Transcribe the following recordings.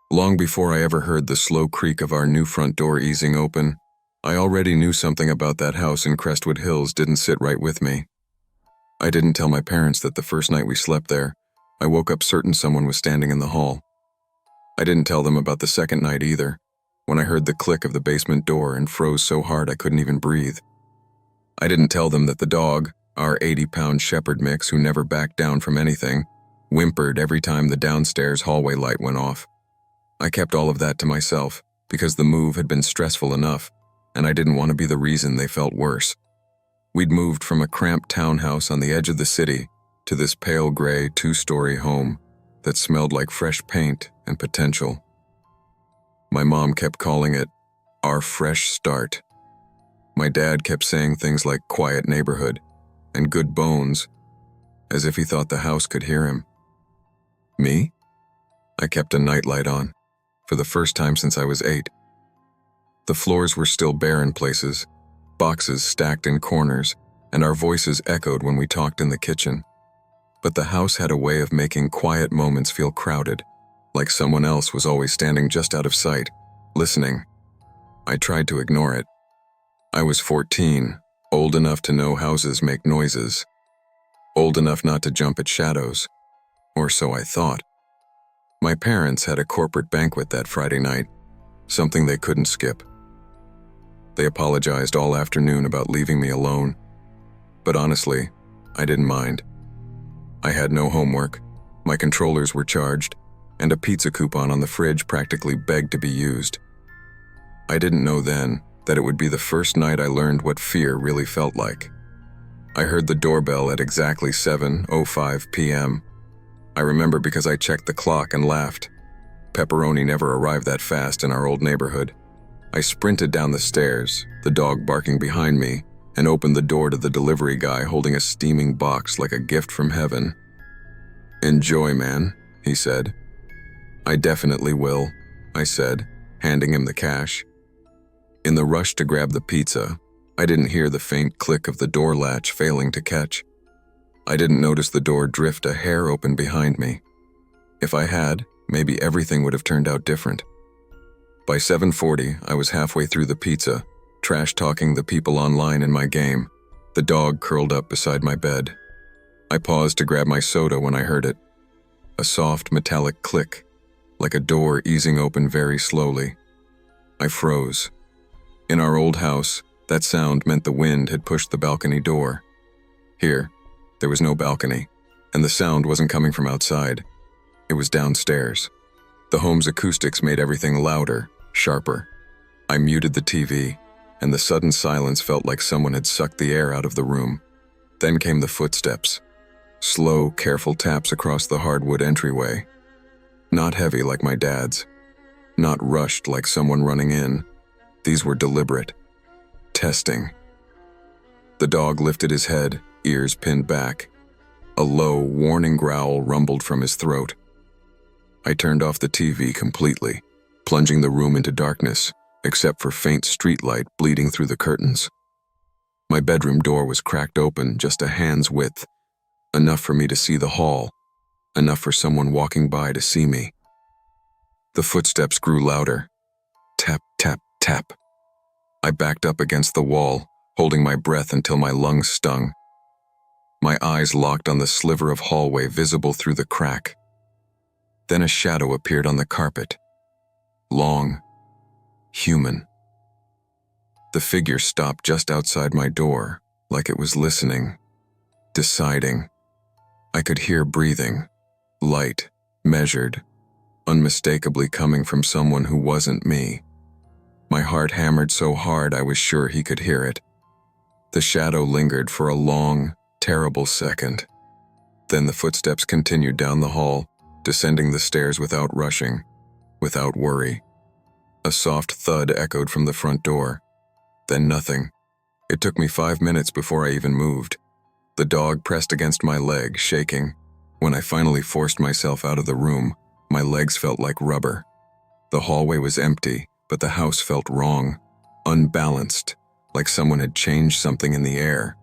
Long before I ever heard the slow creak of our new front door easing open, I already knew something about that house in Crestwood Hills didn't sit right with me. I didn't tell my parents that the first night we slept there, I woke up certain someone was standing in the hall. I didn't tell them about the second night either, when I heard the click of the basement door and froze so hard I couldn't even breathe. I didn't tell them that the dog, our 80-pound shepherd mix who never backed down from anything, whimpered every time the downstairs hallway light went off. I kept all of that to myself because the move had been stressful enough, and I didn't want to be the reason they felt worse. We'd moved from a cramped townhouse on the edge of the city to this pale gray 2-story home that smelled like fresh paint and potential. My mom kept calling it our fresh start. My dad kept saying things like quiet neighborhood and good bones, as if he thought the house could hear him. Me? I kept a nightlight on, for the first time since I was 8. The floors were still bare in places, boxes stacked in corners, and our voices echoed when we talked in the kitchen. But the house had a way of making quiet moments feel crowded, like someone else was always standing just out of sight, listening. I tried to ignore it. I was 14, old enough to know houses make noises, old enough not to jump at shadows, or so I thought. My parents had a corporate banquet that Friday night, something they couldn't skip. They apologized all afternoon about leaving me alone, but honestly, I didn't mind. I had no homework, my controllers were charged, and a pizza coupon on the fridge practically begged to be used. I didn't know then that it would be the first night I learned what fear really felt like. I heard the doorbell at exactly 7:05 p.m. I remember because I checked the clock and laughed. Pepperoni never arrived that fast in our old neighborhood. I sprinted down the stairs, the dog barking behind me, and opened the door to the delivery guy holding a steaming box like a gift from heaven. "Enjoy, man," he said. "I definitely will," I said, handing him the cash. In the rush to grab the pizza, I didn't hear the faint click of the door latch failing to catch. I didn't notice the door drift a hair open behind me. If I had, maybe everything would have turned out different. By 7:40, I was halfway through the pizza, trash-talking the people online in my game, the dog curled up beside my bed. I paused to grab my soda when I heard it. A soft, metallic click, like a door easing open very slowly. I froze. In our old house, that sound meant the wind had pushed the balcony door. Here, there was no balcony, and the sound wasn't coming from outside. It was downstairs. The home's acoustics made everything louder, sharper. I muted the TV, and the sudden silence felt like someone had sucked the air out of the room. Then came the footsteps. Slow, careful taps across the hardwood entryway. Not heavy like my dad's. Not rushed like someone running in. These were deliberate. Testing. The dog lifted his head, ears pinned back. A low, warning growl rumbled from his throat. I turned off the TV completely, plunging the room into darkness, except for faint streetlight bleeding through the curtains. My bedroom door was cracked open just a hand's width, enough for me to see the hall, enough for someone walking by to see me. The footsteps grew louder. Tap, tap, tap. I backed up against the wall, holding my breath until my lungs stung. My eyes locked on the sliver of hallway visible through the crack. Then a shadow appeared on the carpet. Long. Human. The figure stopped just outside my door, like it was listening, deciding. I could hear breathing, light, measured, unmistakably coming from someone who wasn't me. My heart hammered so hard I was sure he could hear it. The shadow lingered for a long, terrible second. Then the footsteps continued down the hall, descending the stairs without rushing, without worry. A soft thud echoed from the front door. Then nothing. It took me 5 minutes before I even moved. The dog pressed against my leg, shaking. When I finally forced myself out of the room, my legs felt like rubber. The hallway was empty, but the house felt wrong, unbalanced, like someone had changed something in the air.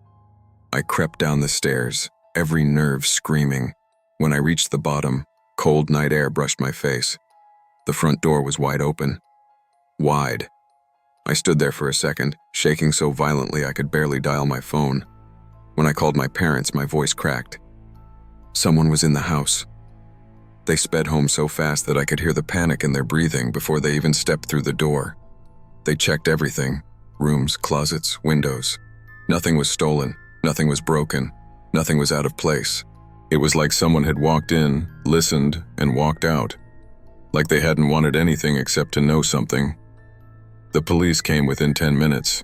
I crept down the stairs, every nerve screaming. When I reached the bottom, cold night air brushed my face. The front door was wide open. Wide. I stood there for a second, shaking so violently I could barely dial my phone. When I called my parents, my voice cracked. Someone was in the house. They sped home so fast that I could hear the panic in their breathing before they even stepped through the door. They checked everything: rooms, closets, windows. Nothing was stolen, nothing was broken, nothing was out of place. It was like someone had walked in, listened, and walked out. Like they hadn't wanted anything except to know something. The police came within 10 minutes.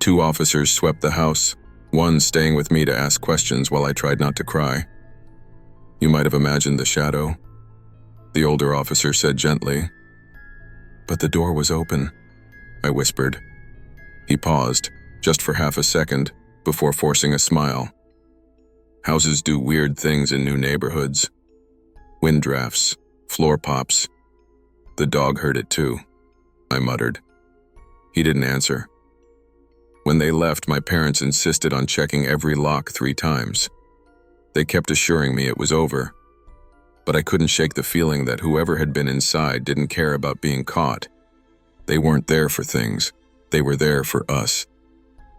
2 officers swept the house, one staying with me to ask questions while I tried not to cry. "You might have imagined the shadow," the older officer said gently. "But the door was open," I whispered. He paused, just for half a second, before forcing a smile. Houses do weird things in new neighborhoods. Wind drafts, floor pops. The dog heard it too, I muttered. He didn't answer. When they left, my parents insisted on checking every lock 3 times. They kept assuring me it was over, but I couldn't shake the feeling that whoever had been inside didn't care about being caught. They weren't there for things. They were there for us.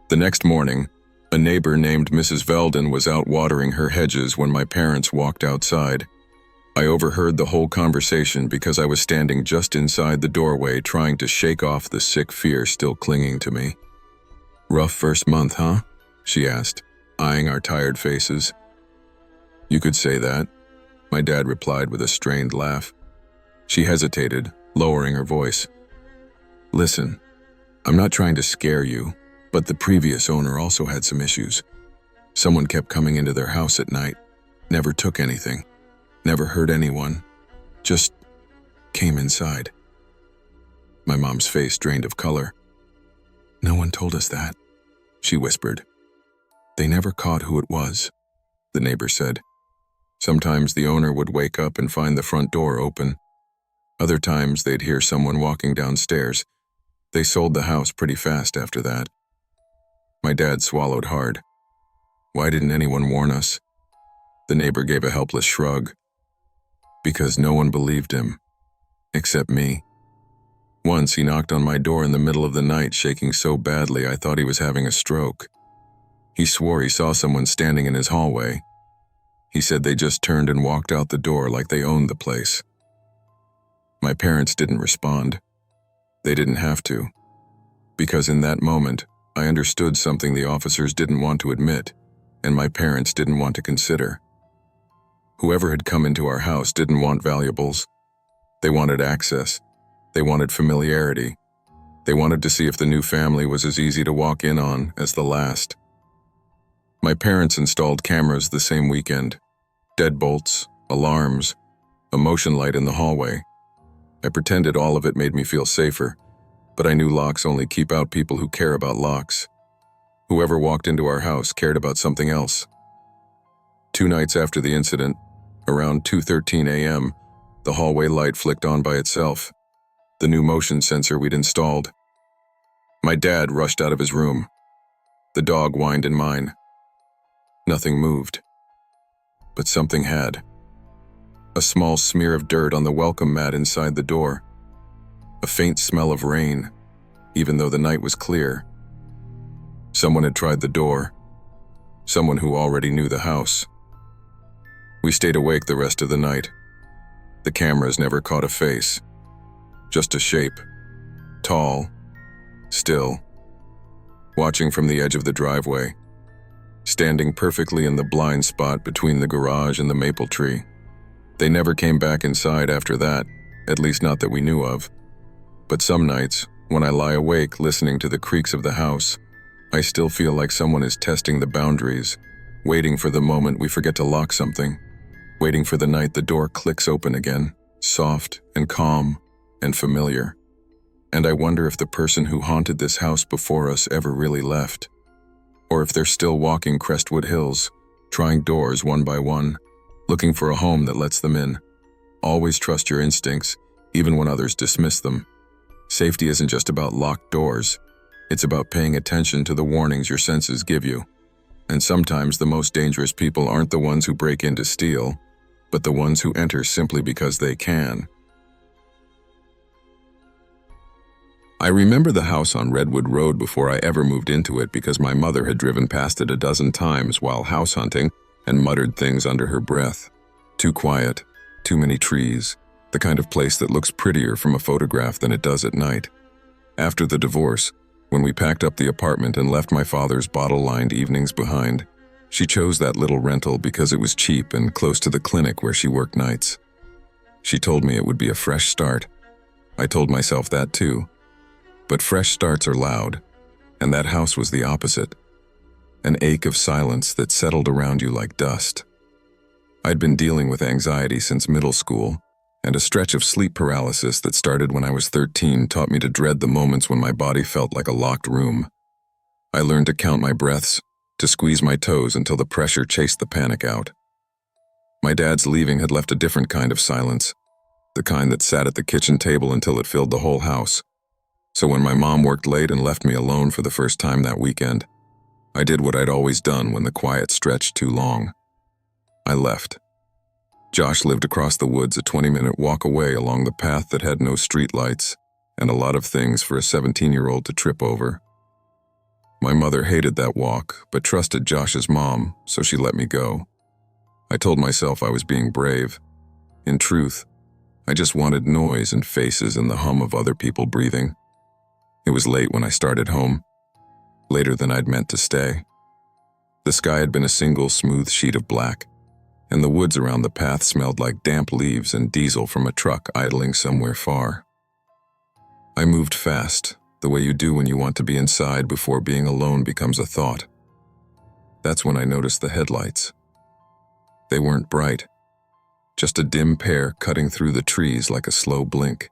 The next morning, a neighbor named Mrs. Veldon was out watering her hedges when my parents walked outside. I overheard the whole conversation because I was standing just inside the doorway trying to shake off the sick fear still clinging to me. "Rough first month, huh?" she asked, eyeing our tired faces. "You could say that," my dad replied with a strained laugh. She hesitated, lowering her voice. "Listen, I'm not trying to scare you, but the previous owner also had some issues. Someone kept coming into their house at night, never took anything, never hurt anyone, just came inside." My mom's face drained of color. "No one told us that," she whispered. "They never caught who it was," the neighbor said. "Sometimes the owner would wake up and find the front door open. Other times they'd hear someone walking downstairs. They sold the house pretty fast after that." My dad swallowed hard. "Why didn't anyone warn us?" The neighbor gave a helpless shrug. "Because no one believed him, except me. Once he knocked on my door in the middle of the night, shaking so badly I thought he was having a stroke. He swore he saw someone standing in his hallway. He said they just turned and walked out the door like they owned the place." My parents didn't respond. They didn't have to. Because in that moment, I understood something the officers didn't want to admit, and my parents didn't want to consider. Whoever had come into our house didn't want valuables. They wanted access. They wanted familiarity. They wanted to see if the new family was as easy to walk in on as the last. My parents installed cameras the same weekend. Deadbolts, alarms, a motion light in the hallway. I pretended all of it made me feel safer, but I knew locks only keep out people who care about locks. Whoever walked into our house cared about something else. 2 nights after the incident, around 2:13 a.m., the hallway light flicked on by itself, the new motion sensor we'd installed. My dad rushed out of his room. The dog whined in mine. Nothing moved. But something had. A small smear of dirt on the welcome mat inside the door. A faint smell of rain, even though the night was clear. Someone had tried the door. Someone who already knew the house. We stayed awake the rest of the night. The cameras never caught a face. Just a shape. Tall. Still. Watching from the edge of the driveway. Standing perfectly in the blind spot between the garage and the maple tree. They never came back inside after that, at least not that we knew of. But some nights, when I lie awake listening to the creaks of the house, I still feel like someone is testing the boundaries, waiting for the moment we forget to lock something, waiting for the night the door clicks open again, soft and calm and familiar. And I wonder if the person who haunted this house before us ever really left, or if they're still walking Crestwood Hills, trying doors one by one, looking for a home that lets them in. Always trust your instincts, even when others dismiss them. Safety isn't just about locked doors. It's about paying attention to the warnings your senses give you. And sometimes the most dangerous people aren't the ones who break in to steal, but the ones who enter simply because they can. I remember the house on Redwood Road before I ever moved into it because my mother had driven past it a dozen times while house hunting and muttered things under her breath. Too quiet, too many trees, the kind of place that looks prettier from a photograph than it does at night. After the divorce, when we packed up the apartment and left my father's bottle-lined evenings behind, she chose that little rental because it was cheap and close to the clinic where she worked nights. She told me it would be a fresh start. I told myself that too. But fresh starts are loud, and that house was the opposite. An ache of silence that settled around you like dust. I'd been dealing with anxiety since middle school, and a stretch of sleep paralysis that started when I was 13 taught me to dread the moments when my body felt like a locked room. I learned to count my breaths, to squeeze my toes until the pressure chased the panic out. My dad's leaving had left a different kind of silence, the kind that sat at the kitchen table until it filled the whole house. So when my mom worked late and left me alone for the first time that weekend, I did what I'd always done when the quiet stretched too long. I left. Josh lived across the woods, a 20-minute walk away along the path that had no street lights and a lot of things for a 17-year-old to trip over. My mother hated that walk, but trusted Josh's mom, so she let me go. I told myself I was being brave. In truth, I just wanted noise and faces and the hum of other people breathing. It was late when I started home, later than I'd meant to stay. The sky had been a single smooth sheet of black, and the woods around the path smelled like damp leaves and diesel from a truck idling somewhere far. I moved fast, the way you do when you want to be inside before being alone becomes a thought. That's when I noticed the headlights. They weren't bright, just a dim pair cutting through the trees like a slow blink.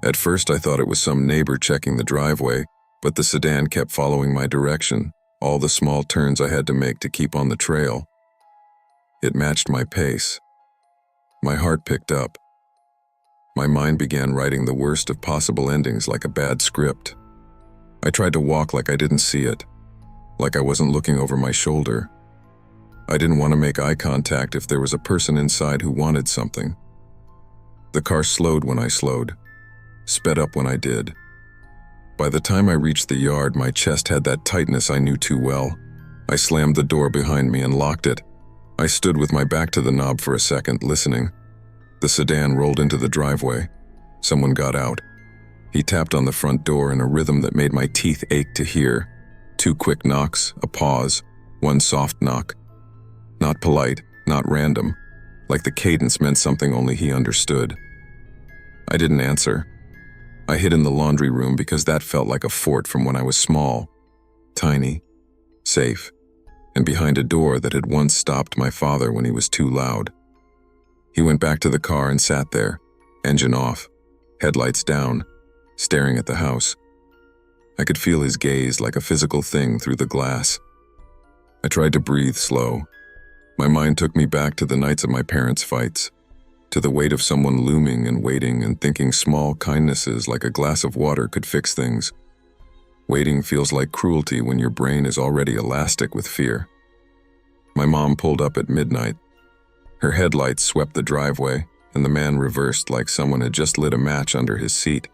At first I thought it was some neighbor checking the driveway, but the sedan kept following my direction, all the small turns I had to make to keep on the trail. It matched my pace. My heart picked up. My mind began writing the worst of possible endings like a bad script. I tried to walk like I didn't see it, like I wasn't looking over my shoulder. I didn't want to make eye contact if there was a person inside who wanted something. The car slowed when I slowed, sped up when I did. By the time I reached the yard, my chest had that tightness I knew too well. I slammed the door behind me and locked it. I stood with my back to the knob for a second, listening. The sedan rolled into the driveway. Someone got out. He tapped on the front door in a rhythm that made my teeth ache to hear. 2 quick knocks, a pause, 1 soft knock. Not polite, not random, like the cadence meant something only he understood. I didn't answer. I hid in the laundry room because that felt like a fort from when I was small, tiny, safe, and behind a door that had once stopped my father when he was too loud. He went back to the car and sat there, engine off, headlights down, staring at the house. I could feel his gaze like a physical thing through the glass. I tried to breathe slow. My mind took me back to the nights of my parents' fights, to the weight of someone looming and waiting and thinking small kindnesses like a glass of water could fix things. Waiting feels like cruelty when your brain is already elastic with fear. My mom pulled up at midnight. Her headlights swept the driveway, and the man reversed like someone had just lit a match under his seat.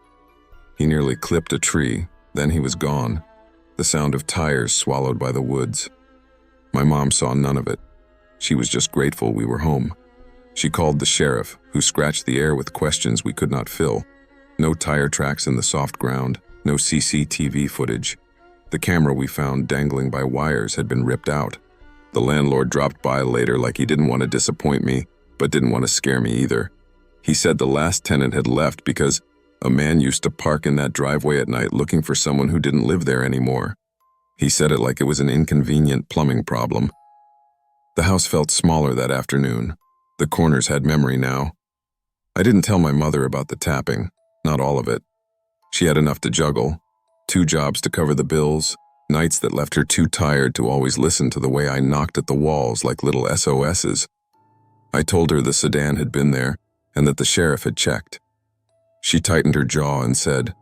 He nearly clipped a tree, then he was gone, the sound of tires swallowed by the woods. My mom saw none of it. She was just grateful we were home. She called the sheriff, who scratched the air with questions we could not fill. No tire tracks in the soft ground, no CCTV footage. The camera we found dangling by wires had been ripped out. The landlord dropped by later like he didn't want to disappoint me, but didn't want to scare me either. He said the last tenant had left because a man used to park in that driveway at night looking for someone who didn't live there anymore. He said it like it was an inconvenient plumbing problem. The house felt smaller that afternoon. The corners had memory now. I didn't tell my mother about the tapping, not all of it. She had enough to juggle, 2 jobs to cover the bills, nights that left her too tired to always listen to the way I knocked at the walls like little SOSs. I told her the sedan had been there and that the sheriff had checked. She tightened her jaw and said,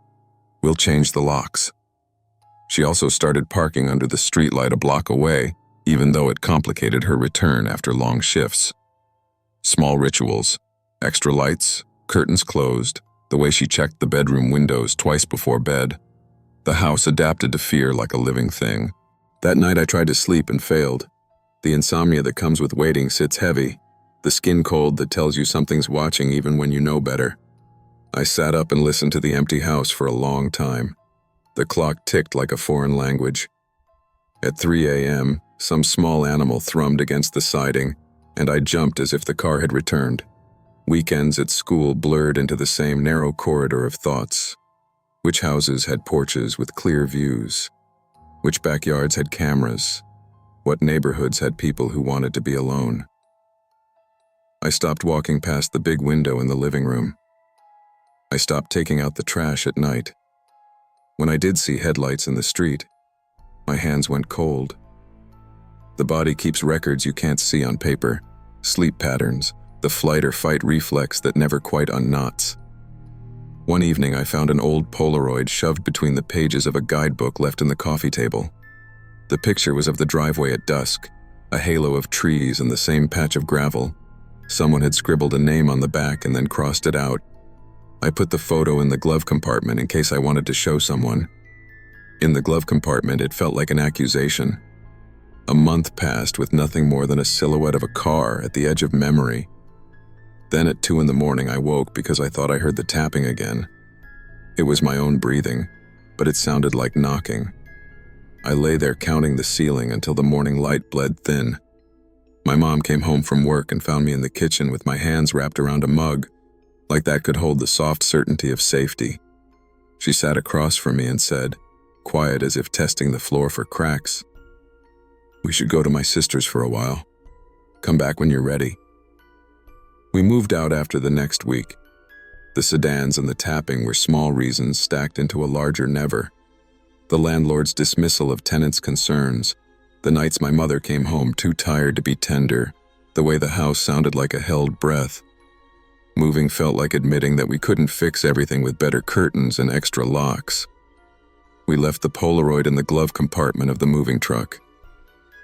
"We'll change the locks." She also started parking under the streetlight a block away, even though it complicated her return after long shifts. Small rituals, extra lights, curtains closed, the way she checked the bedroom windows twice before bed. The house adapted to fear like a living thing. That night I tried to sleep and failed. The insomnia that comes with waiting sits heavy, the skin cold that tells you something's watching even when you know better. I sat up and listened to the empty house for a long time. The clock ticked like a foreign language. At 3 a.m., some small animal thrummed against the siding, and I jumped as if the car had returned. Weekends at school blurred into the same narrow corridor of thoughts. Which houses had porches with clear views? Which backyards had cameras? What neighborhoods had people who wanted to be alone? I stopped walking past the big window in the living room. I stopped taking out the trash at night. When I did see headlights in the street, my hands went cold. The body keeps records you can't see on paper, sleep patterns, the flight or fight reflex that never quite unknots. One evening I found an old Polaroid shoved between the pages of a guidebook left in the coffee table. The picture was of the driveway at dusk, a halo of trees and the same patch of gravel. Someone had scribbled a name on the back and then crossed it out. I put the photo in the glove compartment in case I wanted to show someone. In the glove compartment, it felt like an accusation. A month passed with nothing more than a silhouette of a car at the edge of memory. Then at 2 a.m, I woke because I thought I heard the tapping again. It was my own breathing, but it sounded like knocking. I lay there counting the ceiling until the morning light bled thin. My mom came home from work and found me in the kitchen with my hands wrapped around a mug, like that could hold the soft certainty of safety. She sat across from me and said, quiet as if testing the floor for cracks, "We should go to my sister's for a while. Come back when you're ready." We moved out after the next week. The sedans and the tapping were small reasons stacked into a larger never. The landlord's dismissal of tenants' concerns, the nights my mother came home too tired to be tender, the way the house sounded like a held breath. Moving felt like admitting that we couldn't fix everything with better curtains and extra locks. We left the Polaroid in the glove compartment of the moving truck.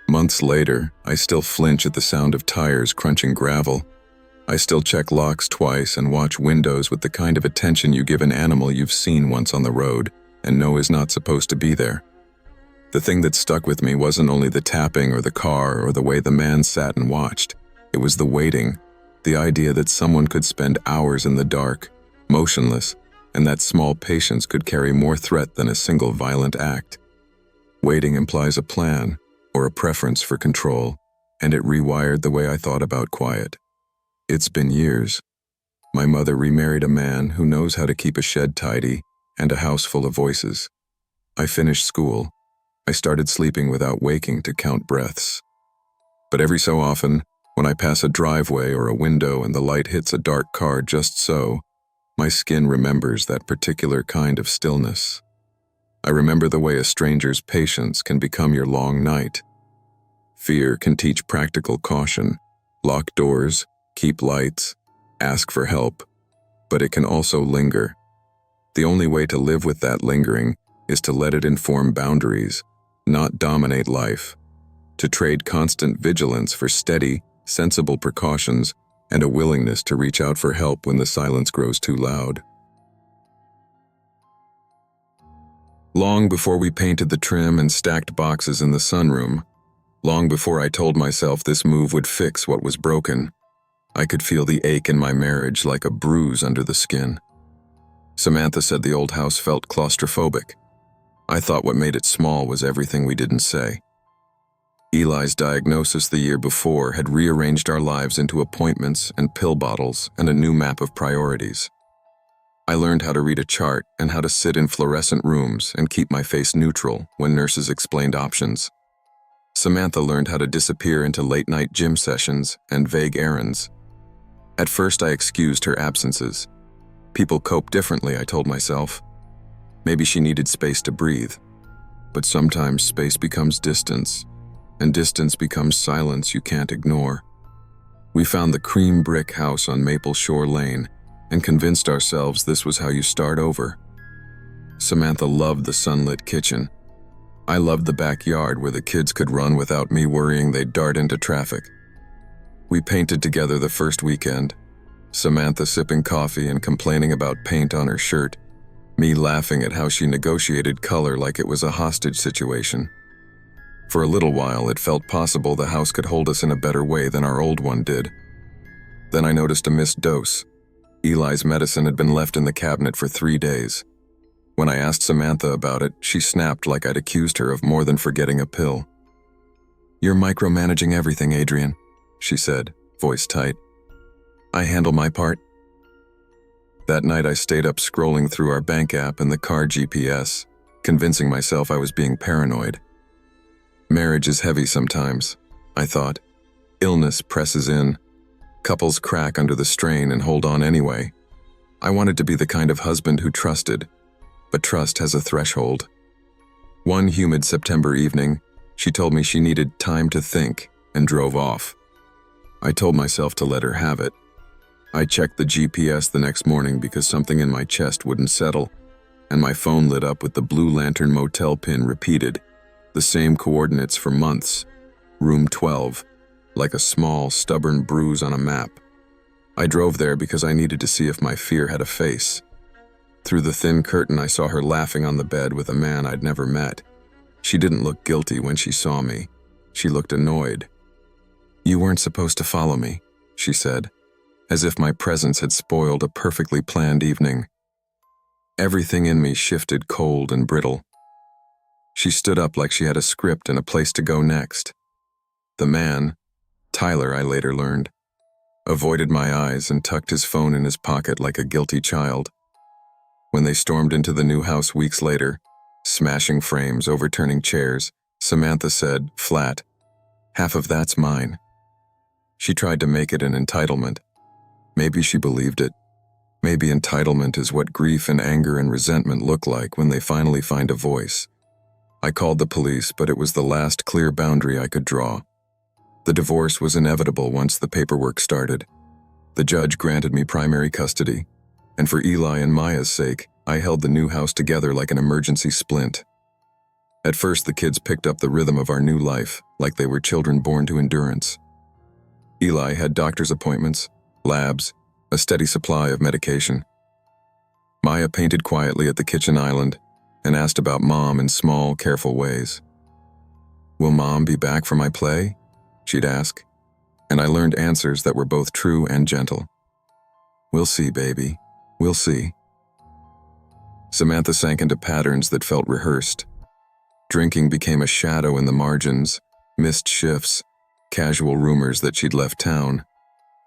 Months later, I still flinch at the sound of tires crunching gravel. I still check locks twice and watch windows with the kind of attention you give an animal you've seen once on the road and know is not supposed to be there. The thing that stuck with me wasn't only the tapping or the car or the way the man sat and watched. It was the waiting, the idea that someone could spend hours in the dark, motionless, and that small patience could carry more threat than a single violent act. Waiting implies a plan or a preference for control, and it rewired the way I thought about quiet. It's been years. My mother remarried a man who knows how to keep a shed tidy and a house full of voices. I finished school. I started sleeping without waking to count breaths. But every so often, when I pass a driveway or a window and the light hits a dark car just so, my skin remembers that particular kind of stillness. I remember the way a stranger's patience can become your long night. Fear can teach practical caution, lock doors, keep lights, ask for help, but it can also linger. The only way to live with that lingering is to let it inform boundaries, not dominate life, to trade constant vigilance for steady, sensible precautions and a willingness to reach out for help when the silence grows too loud. Long before we painted the trim and stacked boxes in the sunroom, long before I told myself this move would fix what was broken, I could feel the ache in my marriage like a bruise under the skin. Samantha said the old house felt claustrophobic. I thought what made it small was everything we didn't say. Eli's diagnosis the year before had rearranged our lives into appointments and pill bottles and a new map of priorities. I learned how to read a chart and how to sit in fluorescent rooms and keep my face neutral when nurses explained options. Samantha learned how to disappear into late-night gym sessions and vague errands. At first, I excused her absences. People cope differently, I told myself. Maybe she needed space to breathe. But sometimes space becomes distance, and distance becomes silence you can't ignore. We found the cream brick house on Maple Shore Lane and convinced ourselves this was how you start over. Samantha loved the sunlit kitchen. I loved the backyard where the kids could run without me worrying they'd dart into traffic. We painted together the first weekend. Samantha sipping coffee and complaining about paint on her shirt, me laughing at how she negotiated color like it was a hostage situation. For a little while, it felt possible the house could hold us in a better way than our old one did. Then I noticed a missed dose. Eli's medicine had been left in the cabinet for 3 days. When I asked Samantha about it, she snapped like I'd accused her of more than forgetting a pill. "You're micromanaging everything, Adrian," she said, voice tight. "I handle my part." That night I stayed up scrolling through our bank app and the car GPS, convincing myself I was being paranoid. Marriage is heavy sometimes, I thought. Illness presses in. Couples crack under the strain and hold on anyway. I wanted to be the kind of husband who trusted, but trust has a threshold. One humid September evening, she told me she needed time to think and drove off. I told myself to let her have it. I checked the GPS the next morning because something in my chest wouldn't settle, and my phone lit up with the Blue Lantern Motel pin repeated, the same coordinates for months, room 12, like a small, stubborn bruise on a map. I drove there because I needed to see if my fear had a face. Through the thin curtain, I saw her laughing on the bed with a man I'd never met. She didn't look guilty when she saw me. She looked annoyed. "You weren't supposed to follow me," she said, as if my presence had spoiled a perfectly planned evening. Everything in me shifted cold and brittle. She stood up like she had a script and a place to go next. The man, Tyler, I later learned, avoided my eyes and tucked his phone in his pocket like a guilty child. When they stormed into the new house weeks later, smashing frames, overturning chairs, Samantha said, flat, "Half of that's mine." She tried to make it an entitlement. Maybe she believed it. Maybe entitlement is what grief and anger and resentment look like when they finally find a voice. I called the police, but it was the last clear boundary I could draw. The divorce was inevitable once the paperwork started. The judge granted me primary custody, and for Eli and Maya's sake, I held the new house together like an emergency splint. At first, the kids picked up the rhythm of our new life, like they were children born to endurance. Eli had doctor's appointments, labs, a steady supply of medication. Maya painted quietly at the kitchen island and asked about Mom in small, careful ways. "Will Mom be back for my play?" she'd ask, and I learned answers that were both true and gentle. "We'll see, baby. We'll see." Samantha sank into patterns that felt rehearsed. Drinking became a shadow in the margins, missed shifts, casual rumors that she'd left town.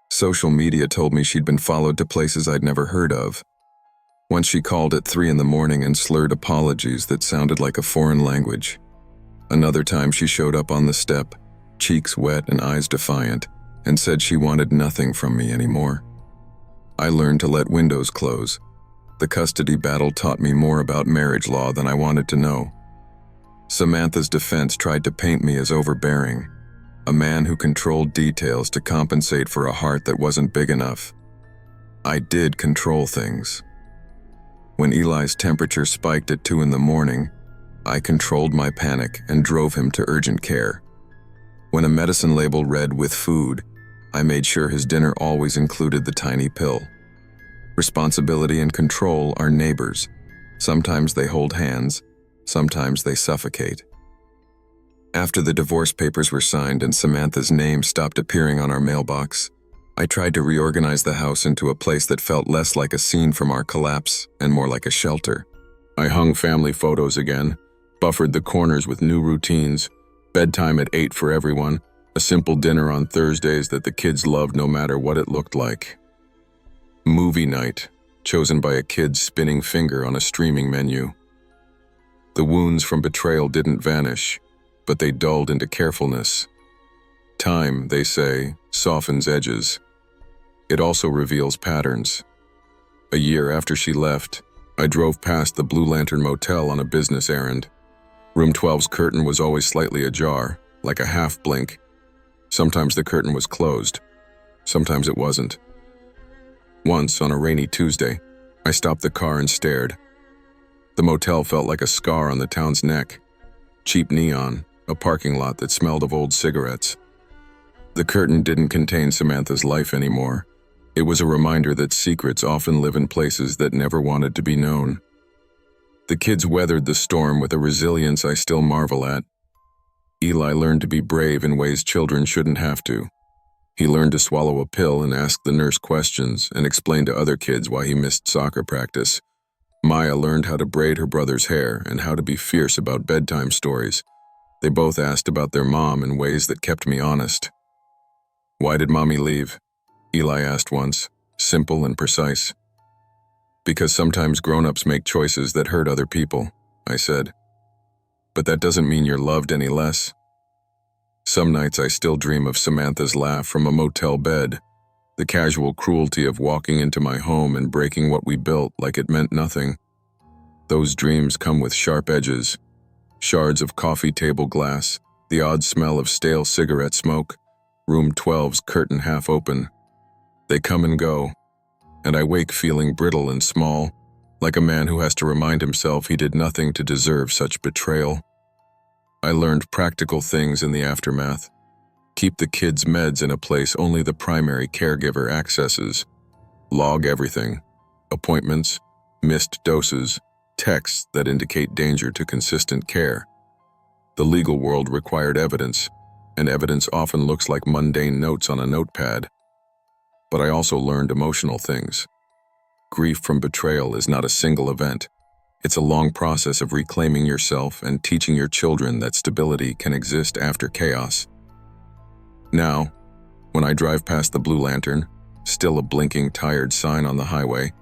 Social media told me she'd been followed to places I'd never heard of. Once she called at 3 a.m. and slurred apologies that sounded like a foreign language. Another time she showed up on the step, cheeks wet and eyes defiant, and said she wanted nothing from me anymore. I learned to let windows close. The custody battle taught me more about marriage law than I wanted to know. Samantha's defense tried to paint me as overbearing, a man who controlled details to compensate for a heart that wasn't big enough. I did control things. When Eli's temperature spiked at 2 a.m, I controlled my panic and drove him to urgent care. When a medicine label read "with food," I made sure his dinner always included the tiny pill. Responsibility and control are neighbors. Sometimes they hold hands, sometimes they suffocate. After the divorce papers were signed and Samantha's name stopped appearing on our mailbox, I tried to reorganize the house into a place that felt less like a scene from our collapse and more like a shelter. I hung family photos again, buffered the corners with new routines, bedtime at 8 for everyone, a simple dinner on Thursdays that the kids loved no matter what it looked like. Movie night, chosen by a kid's spinning finger on a streaming menu. The wounds from betrayal didn't vanish, but they dulled into carefulness. Time, they say, softens edges. It also reveals patterns. A year after she left, I drove past the Blue Lantern Motel on a business errand. Room 12's curtain was always slightly ajar, like a half blink. Sometimes the curtain was closed. Sometimes it wasn't. Once, on a rainy Tuesday, I stopped the car and stared. The motel felt like a scar on the town's neck. Cheap neon, a parking lot that smelled of old cigarettes. The curtain didn't contain Samantha's life anymore. It was a reminder that secrets often live in places that never wanted to be known. The kids weathered the storm with a resilience I still marvel at. Eli learned to be brave in ways children shouldn't have to. He learned to swallow a pill and ask the nurse questions and explain to other kids why he missed soccer practice. Maya learned how to braid her brother's hair and how to be fierce about bedtime stories. They both asked about their mom in ways that kept me honest. "Why did Mommy leave?" Eli asked once, simple and precise. "Because sometimes grown-ups make choices that hurt other people," I said. "But that doesn't mean you're loved any less." Some nights I still dream of Samantha's laugh from a motel bed, the casual cruelty of walking into my home and breaking what we built like it meant nothing. Those dreams come with sharp edges, shards of coffee table glass, the odd smell of stale cigarette smoke, room 12's curtain half open. They come and go, and I wake feeling brittle and small, like a man who has to remind himself he did nothing to deserve such betrayal. I learned practical things in the aftermath. Keep the kids' meds in a place only the primary caregiver accesses. Log everything: appointments, missed doses, texts that indicate danger to consistent care. The legal world required evidence, and evidence often looks like mundane notes on a notepad. But I also learned emotional things. Grief from betrayal is not a single event. It's a long process of reclaiming yourself and teaching your children that stability can exist after chaos. Now, when I drive past the Blue Lantern, still a blinking, tired sign on the highway,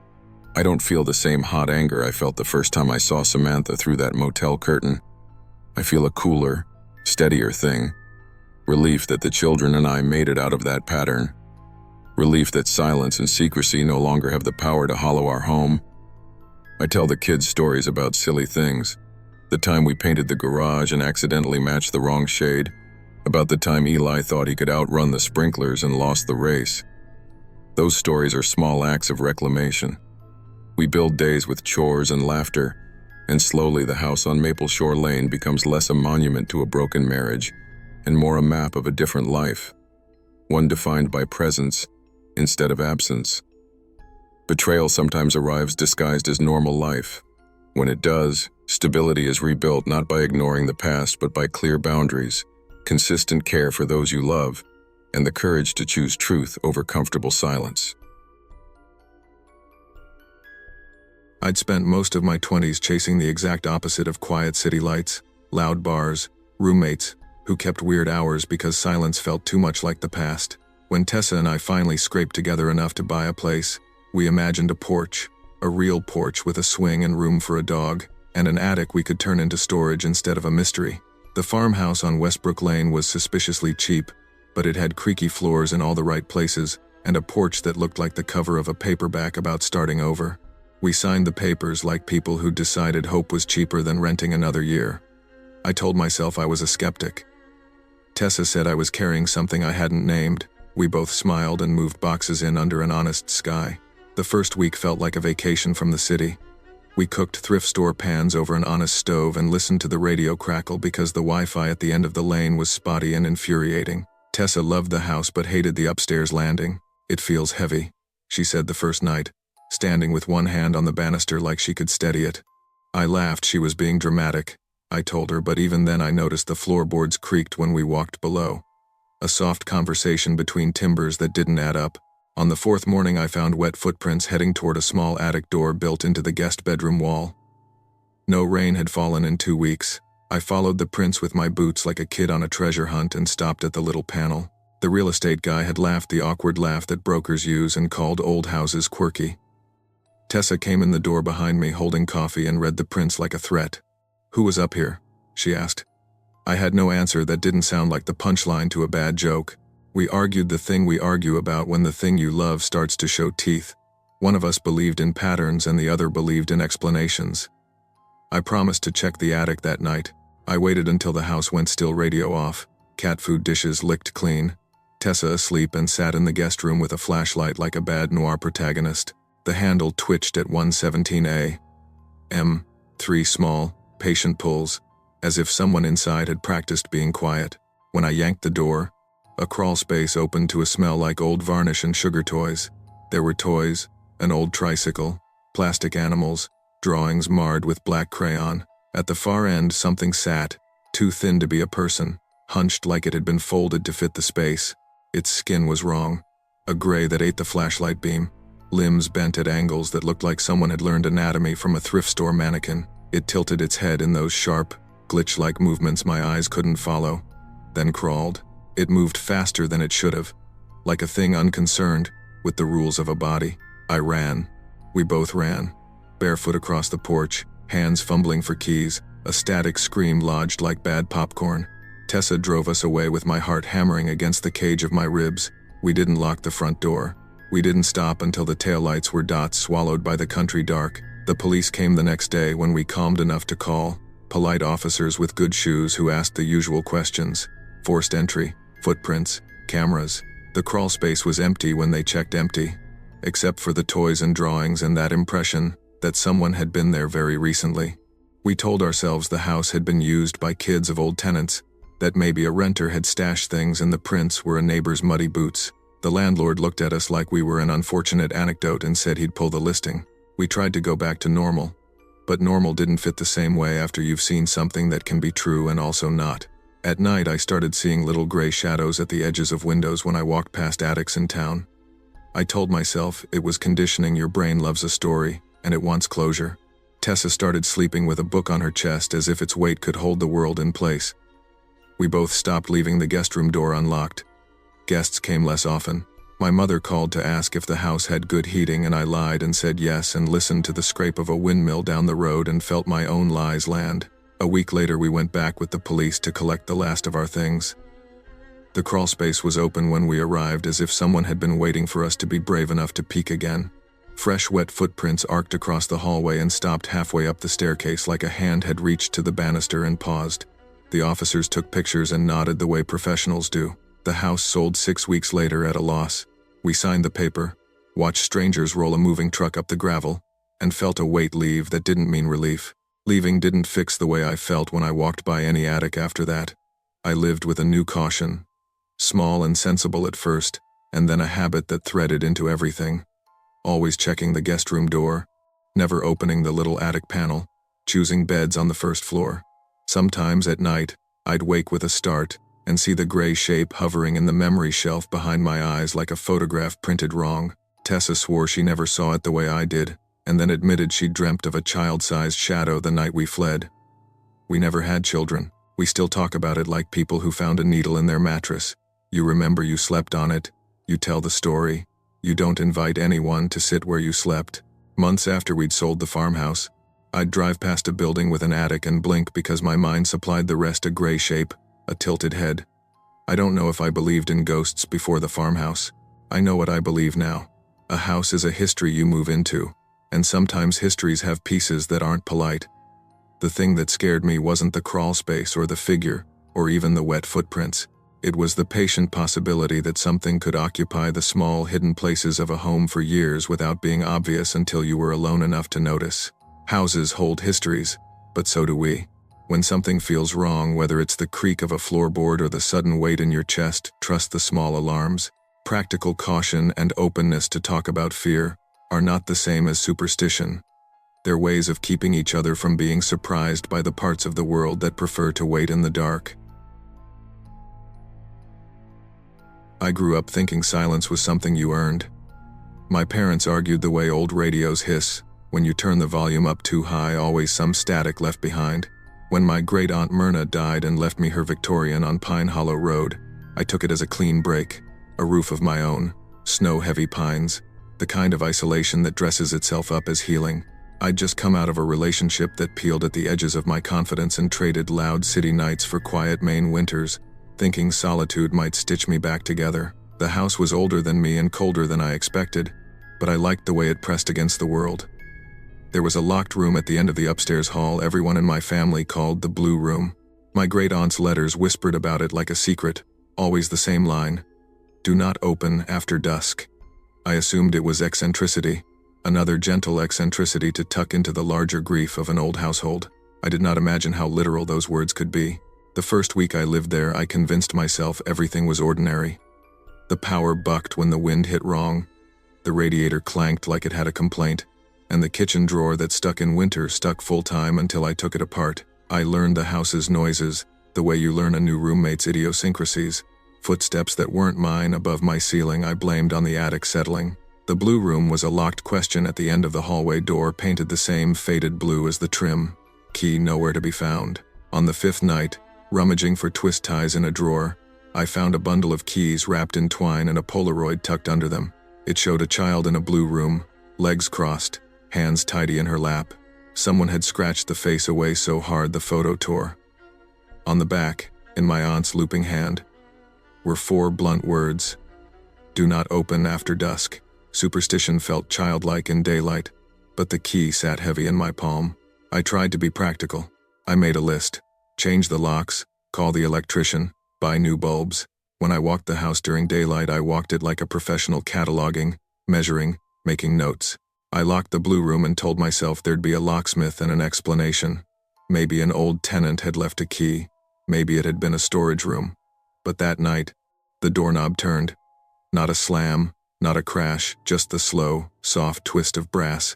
I don't feel the same hot anger I felt the first time I saw Samantha through that motel curtain. I feel a cooler, steadier thing. Relief that the children and I made it out of that pattern. Relief that silence and secrecy no longer have the power to hollow our home. I tell the kids stories about silly things. The time we painted the garage and accidentally matched the wrong shade. About the time Eli thought he could outrun the sprinklers and lost the race. Those stories are small acts of reclamation. We build days with chores and laughter, and slowly the house on Maple Shore Lane becomes less a monument to a broken marriage and more a map of a different life, one defined by presence instead of absence. Betrayal sometimes arrives disguised as normal life. When it does, stability is rebuilt not by ignoring the past but by clear boundaries, consistent care for those you love, and the courage to choose truth over comfortable silence. I'd spent most of my 20s chasing the exact opposite of quiet city lights, loud bars, roommates who kept weird hours because silence felt too much like the past. When Tessa and I finally scraped together enough to buy a place, we imagined a porch, a real porch with a swing and room for a dog, and an attic we could turn into storage instead of a mystery. The farmhouse on Westbrook Lane was suspiciously cheap, but it had creaky floors in all the right places, and a porch that looked like the cover of a paperback about starting over. We signed the papers like people who decided hope was cheaper than renting another year. I told myself I was a skeptic. Tessa said I was carrying something I hadn't named. We both smiled and moved boxes in under an honest sky. The first week felt like a vacation from the city. We cooked thrift store pans over an honest stove and listened to the radio crackle because the Wi-Fi at the end of the lane was spotty and infuriating. Tessa loved the house but hated the upstairs landing. "It feels heavy," she said the first night, standing with one hand on the banister like she could steady it. I laughed. She was being dramatic, I told her, but even then I noticed the floorboards creaked when we walked below. A soft conversation between timbers that didn't add up. On the fourth morning I found wet footprints heading toward a small attic door built into the guest bedroom wall. No rain had fallen in 2 weeks. I followed the prints with my boots like a kid on a treasure hunt and stopped at the little panel. The real estate guy had laughed the awkward laugh that brokers use and called old houses quirky. Tessa came in the door behind me holding coffee and read the prints like a threat. "Who was up here?" she asked. I had no answer that didn't sound like the punchline to a bad joke. We argued the thing we argue about when the thing you love starts to show teeth. One of us believed in patterns and the other believed in explanations. I promised to check the attic that night. I waited until the house went still, radio off, cat food dishes licked clean, Tessa asleep, and sat in the guest room with a flashlight like a bad noir protagonist. The handle twitched at 1:17 a.m. 3 small, patient pulls, as if someone inside had practiced being quiet. When I yanked the door, a crawl space opened to a smell like old varnish and sugar toys. There were toys, an old tricycle, plastic animals, drawings marred with black crayon. At the far end, something sat, too thin to be a person, hunched like it had been folded to fit the space. Its skin was wrong, a gray that ate the flashlight beam, limbs bent at angles that looked like someone had learned anatomy from a thrift store mannequin. It tilted its head in those sharp, glitch-like movements my eyes couldn't follow, then crawled. It moved faster than it should have, like a thing unconcerned with the rules of a body. I ran. We both ran, barefoot across the porch, hands fumbling for keys, a static scream lodged like bad popcorn. Tessa drove us away with my heart hammering against the cage of my ribs. We didn't lock the front door. We didn't stop until the taillights were dots swallowed by the country dark. The police came the next day when we calmed enough to call. Polite officers with good shoes who asked the usual questions. Forced entry, footprints, cameras. The crawl space was empty when they checked empty, except for the toys and drawings and that impression that someone had been there very recently. We told ourselves the house had been used by kids of old tenants, that maybe a renter had stashed things and the prints were a neighbor's muddy boots. The landlord looked at us like we were an unfortunate anecdote and said he'd pull the listing. We tried to go back to normal, but normal didn't fit the same way after you've seen something that can be true and also not. At night, I started seeing little gray shadows at the edges of windows when I walked past attics in town. I told myself it was conditioning. Your brain loves a story, and it wants closure. Tessa started sleeping with a book on her chest as if its weight could hold the world in place. We both stopped leaving the guest room door unlocked. Guests came less often. My mother called to ask if the house had good heating, and I lied and said yes and listened to the scrape of a windmill down the road and felt my own lies land. A week later, we went back with the police to collect the last of our things. The crawl space was open when we arrived, as if someone had been waiting for us to be brave enough to peek again. Fresh, wet footprints arced across the hallway and stopped halfway up the staircase like a hand had reached to the banister and paused. The officers took pictures and nodded the way professionals do. The house sold 6 weeks later at a loss. We signed the paper, watched strangers roll a moving truck up the gravel, and felt a weight leave that didn't mean relief. Leaving didn't fix the way I felt when I walked by any attic after that. I lived with a new caution, small and sensible at first, and then a habit that threaded into everything. Always checking the guest room door, never opening the little attic panel, choosing beds on the first floor. Sometimes at night, I'd wake with a start and see the gray shape hovering in the memory shelf behind my eyes like a photograph printed wrong. Tessa swore she never saw it the way I did, and then admitted she dreamt of a child-sized shadow the night we fled. We never had children. We still talk about it like people who found a needle in their mattress. You remember you slept on it. You tell the story. You don't invite anyone to sit where you slept. Months after we'd sold the farmhouse, I'd drive past a building with an attic and blink because my mind supplied the rest: a gray shape, a tilted head. I don't know if I believed in ghosts before the farmhouse. I know what I believe now. A house is a history you move into, and sometimes histories have pieces that aren't polite. The thing that scared me wasn't the crawl space or the figure, or even the wet footprints. It was the patient possibility that something could occupy the small, hidden places of a home for years without being obvious until you were alone enough to notice. Houses hold histories, but so do we. When something feels wrong, whether it's the creak of a floorboard or the sudden weight in your chest, trust the small alarms. Practical caution and openness to talk about fear are not the same as superstition. They're ways of keeping each other from being surprised by the parts of the world that prefer to wait in the dark. I grew up thinking silence was something you earned. My parents argued the way old radios hiss. When you turn the volume up too high, always some static left behind. When my great-aunt Myrna died and left me her Victorian on Pine Hollow Road, I took it as a clean break, a roof of my own, snow-heavy pines, the kind of isolation that dresses itself up as healing. I'd just come out of a relationship that peeled at the edges of my confidence and traded loud city nights for quiet Maine winters, thinking solitude might stitch me back together. The house was older than me and colder than I expected, but I liked the way it pressed against the world. There was a locked room at the end of the upstairs hall everyone in my family called the Blue Room. My great-aunt's letters whispered about it like a secret, always the same line: "Do not open after dusk." I assumed it was eccentricity, another gentle eccentricity to tuck into the larger grief of an old household. I did not imagine how literal those words could be. The first week I lived there, I convinced myself everything was ordinary. The power bucked when the wind hit wrong. The radiator clanked like it had a complaint, and the kitchen drawer that stuck in winter stuck full-time until I took it apart. I learned the house's noises, the way you learn a new roommate's idiosyncrasies. Footsteps that weren't mine above my ceiling I blamed on the attic settling. The blue room was a locked question at the end of the hallway door, painted the same faded blue as the trim. Key nowhere to be found. On the 5th night, rummaging for twist ties in a drawer, I found a bundle of keys wrapped in twine and a Polaroid tucked under them. It showed a child in a blue room, legs crossed, hands tidy in her lap. Someone had scratched the face away so hard the photo tore. On the back, in my aunt's looping hand, were 4 blunt words. Do not open after dusk. Superstition felt childlike in daylight, but the key sat heavy in my palm. I tried to be practical. I made a list. Change the locks, call the electrician, buy new bulbs. When I walked the house during daylight, I walked it like a professional, cataloging, measuring, making notes. I locked the blue room and told myself there'd be a locksmith and an explanation. Maybe an old tenant had left a key. Maybe it had been a storage room. But that night, the doorknob turned. Not a slam, not a crash, just the slow, soft twist of brass.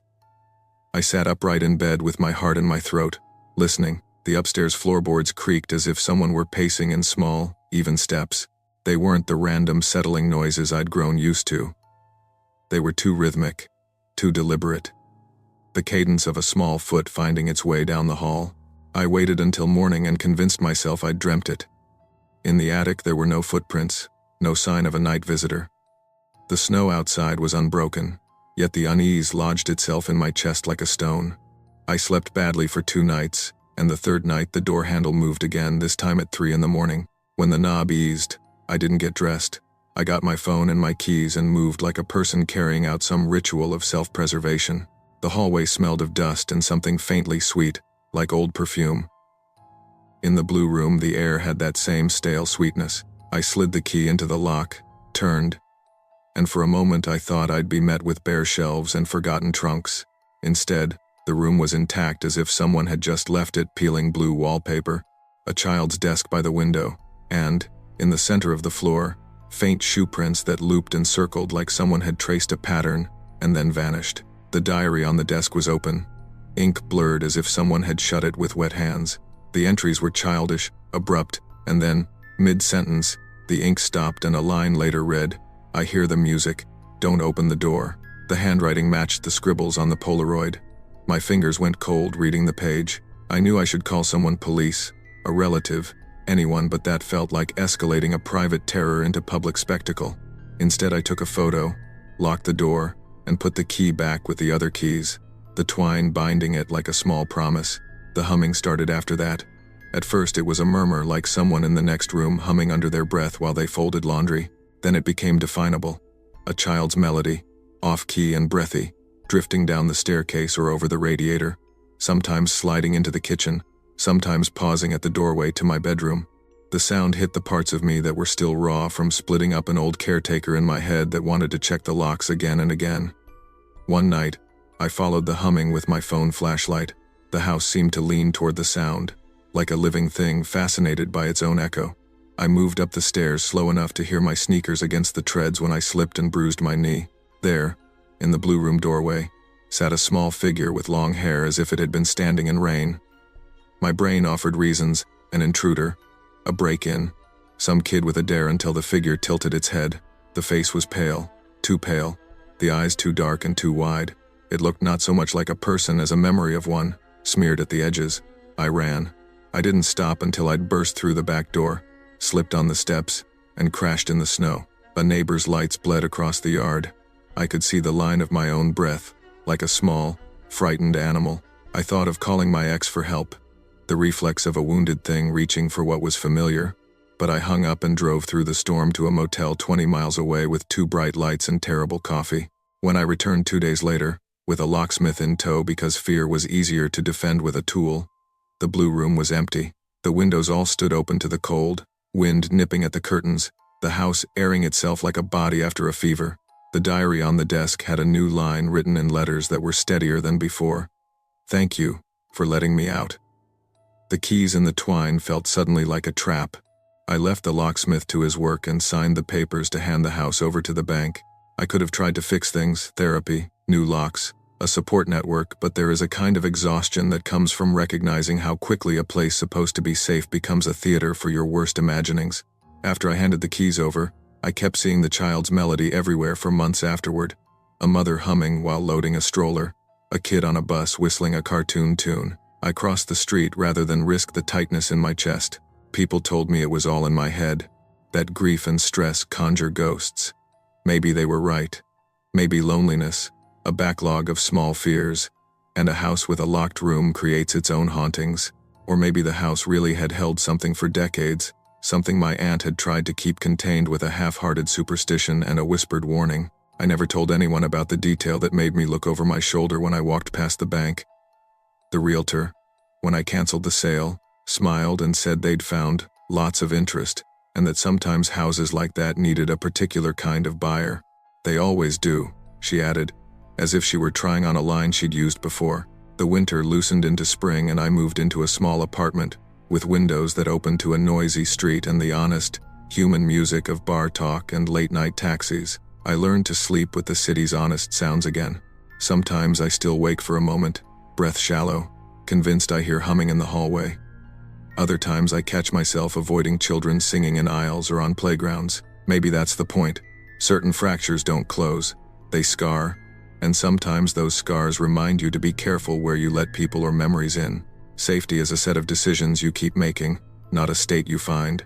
I sat upright in bed with my heart in my throat, listening. The upstairs floorboards creaked as if someone were pacing in small, even steps. They weren't the random settling noises I'd grown used to. They were too rhythmic, too deliberate. The cadence of a small foot finding its way down the hall. I waited until morning and convinced myself I'd dreamt it. In the attic there were no footprints, no sign of a night visitor. The snow outside was unbroken, yet the unease lodged itself in my chest like a stone. I slept badly for 2 nights, and the 3rd night the door handle moved again, this time at 3 in the morning. When the knob eased, I didn't get dressed. I got my phone and my keys and moved like a person carrying out some ritual of self-preservation. The hallway smelled of dust and something faintly sweet, like old perfume. In the blue room the air had that same stale sweetness. I slid the key into the lock, turned, and for a moment I thought I'd be met with bare shelves and forgotten trunks. Instead, the room was intact as if someone had just left it, peeling blue wallpaper, a child's desk by the window, and, in the center of the floor, faint shoe prints that looped and circled like someone had traced a pattern and then vanished. The diary on the desk was open, ink blurred as if someone had shut it with wet hands. The entries were childish, abrupt, and then, mid-sentence, the ink stopped and a line later read, I hear the music, don't open the door. The handwriting matched the scribbles on the Polaroid. My fingers went cold reading the page. I knew I should call someone, police, a relative, anyone, but that felt like escalating a private terror into public spectacle. Instead I took a photo, locked the door, and put the key back with the other keys, the twine binding it like a small promise. The humming started after that. At first it was a murmur like someone in the next room humming under their breath while they folded laundry. Then it became definable. A child's melody, off-key and breathy, drifting down the staircase or over the radiator, sometimes sliding into the kitchen, sometimes pausing at the doorway to my bedroom. The sound hit the parts of me that were still raw from splitting up an old caretaker in my head that wanted to check the locks again and again. One night, I followed the humming with my phone flashlight. The house seemed to lean toward the sound, like a living thing fascinated by its own echo. I moved up the stairs slow enough to hear my sneakers against the treads when I slipped and bruised my knee. There, in the blue room doorway, sat a small figure with long hair as if it had been standing in rain. My brain offered reasons: an intruder, a break-in, some kid with a dare, until the figure tilted its head. The face was pale, too pale, the eyes too dark and too wide. It looked not so much like a person as a memory of one, smeared at the edges. I ran. I didn't stop until I'd burst through the back door, slipped on the steps, and crashed in the snow. A neighbor's lights bled across the yard. I could see the line of my own breath, like a small, frightened animal. I thought of calling my ex for help, the reflex of a wounded thing reaching for what was familiar, but I hung up and drove through the storm to a motel 20 miles away with 2 bright lights and terrible coffee. When I returned 2 days later, with a locksmith in tow because fear was easier to defend with a tool, the blue room was empty. The windows all stood open to the cold, wind nipping at the curtains, the house airing itself like a body after a fever. The diary on the desk had a new line written in letters that were steadier than before. Thank you for letting me out. The keys in the twine felt suddenly like a trap. I left the locksmith to his work and signed the papers to hand the house over to the bank. I could have tried to fix things, therapy, new locks, a support network, but there is a kind of exhaustion that comes from recognizing how quickly a place supposed to be safe becomes a theater for your worst imaginings. After I handed the keys over, I kept seeing the child's melody everywhere for months afterward. A mother humming while loading a stroller, a kid on a bus whistling a cartoon tune. I crossed the street rather than risk the tightness in my chest. People told me it was all in my head, that grief and stress conjure ghosts. Maybe they were right. Maybe loneliness, a backlog of small fears, and a house with a locked room creates its own hauntings. Or maybe the house really had held something for decades, something my aunt had tried to keep contained with a half-hearted superstition and a whispered warning. I never told anyone about the detail that made me look over my shoulder when I walked past the bank. The realtor, when I canceled the sale, smiled and said they'd found lots of interest, and that sometimes houses like that needed a particular kind of buyer. They always do, she added, as if she were trying on a line she'd used before. The winter loosened into spring and I moved into a small apartment, with windows that opened to a noisy street and the honest, human music of bar talk and late-night taxis. I learned to sleep with the city's honest sounds again. Sometimes I still wake for a moment, breath shallow, convinced I hear humming in the hallway. Other times I catch myself avoiding children singing in aisles or on playgrounds. Maybe that's the point. Certain fractures don't close, they scar, and sometimes those scars remind you to be careful where you let people or memories in. Safety is a set of decisions you keep making, not a state you find.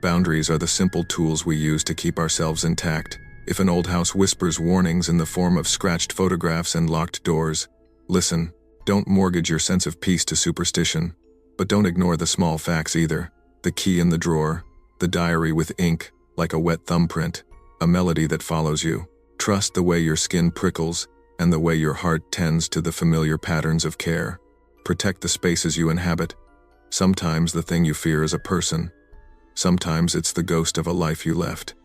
Boundaries are the simple tools we use to keep ourselves intact. If an old house whispers warnings in the form of scratched photographs and locked doors, listen. Don't mortgage your sense of peace to superstition. But don't ignore the small facts either. The key in the drawer, the diary with ink, like a wet thumbprint, a melody that follows you. Trust the way your skin prickles and the way your heart tends to the familiar patterns of care. Protect the spaces you inhabit. Sometimes the thing you fear is a person. Sometimes it's the ghost of a life you left.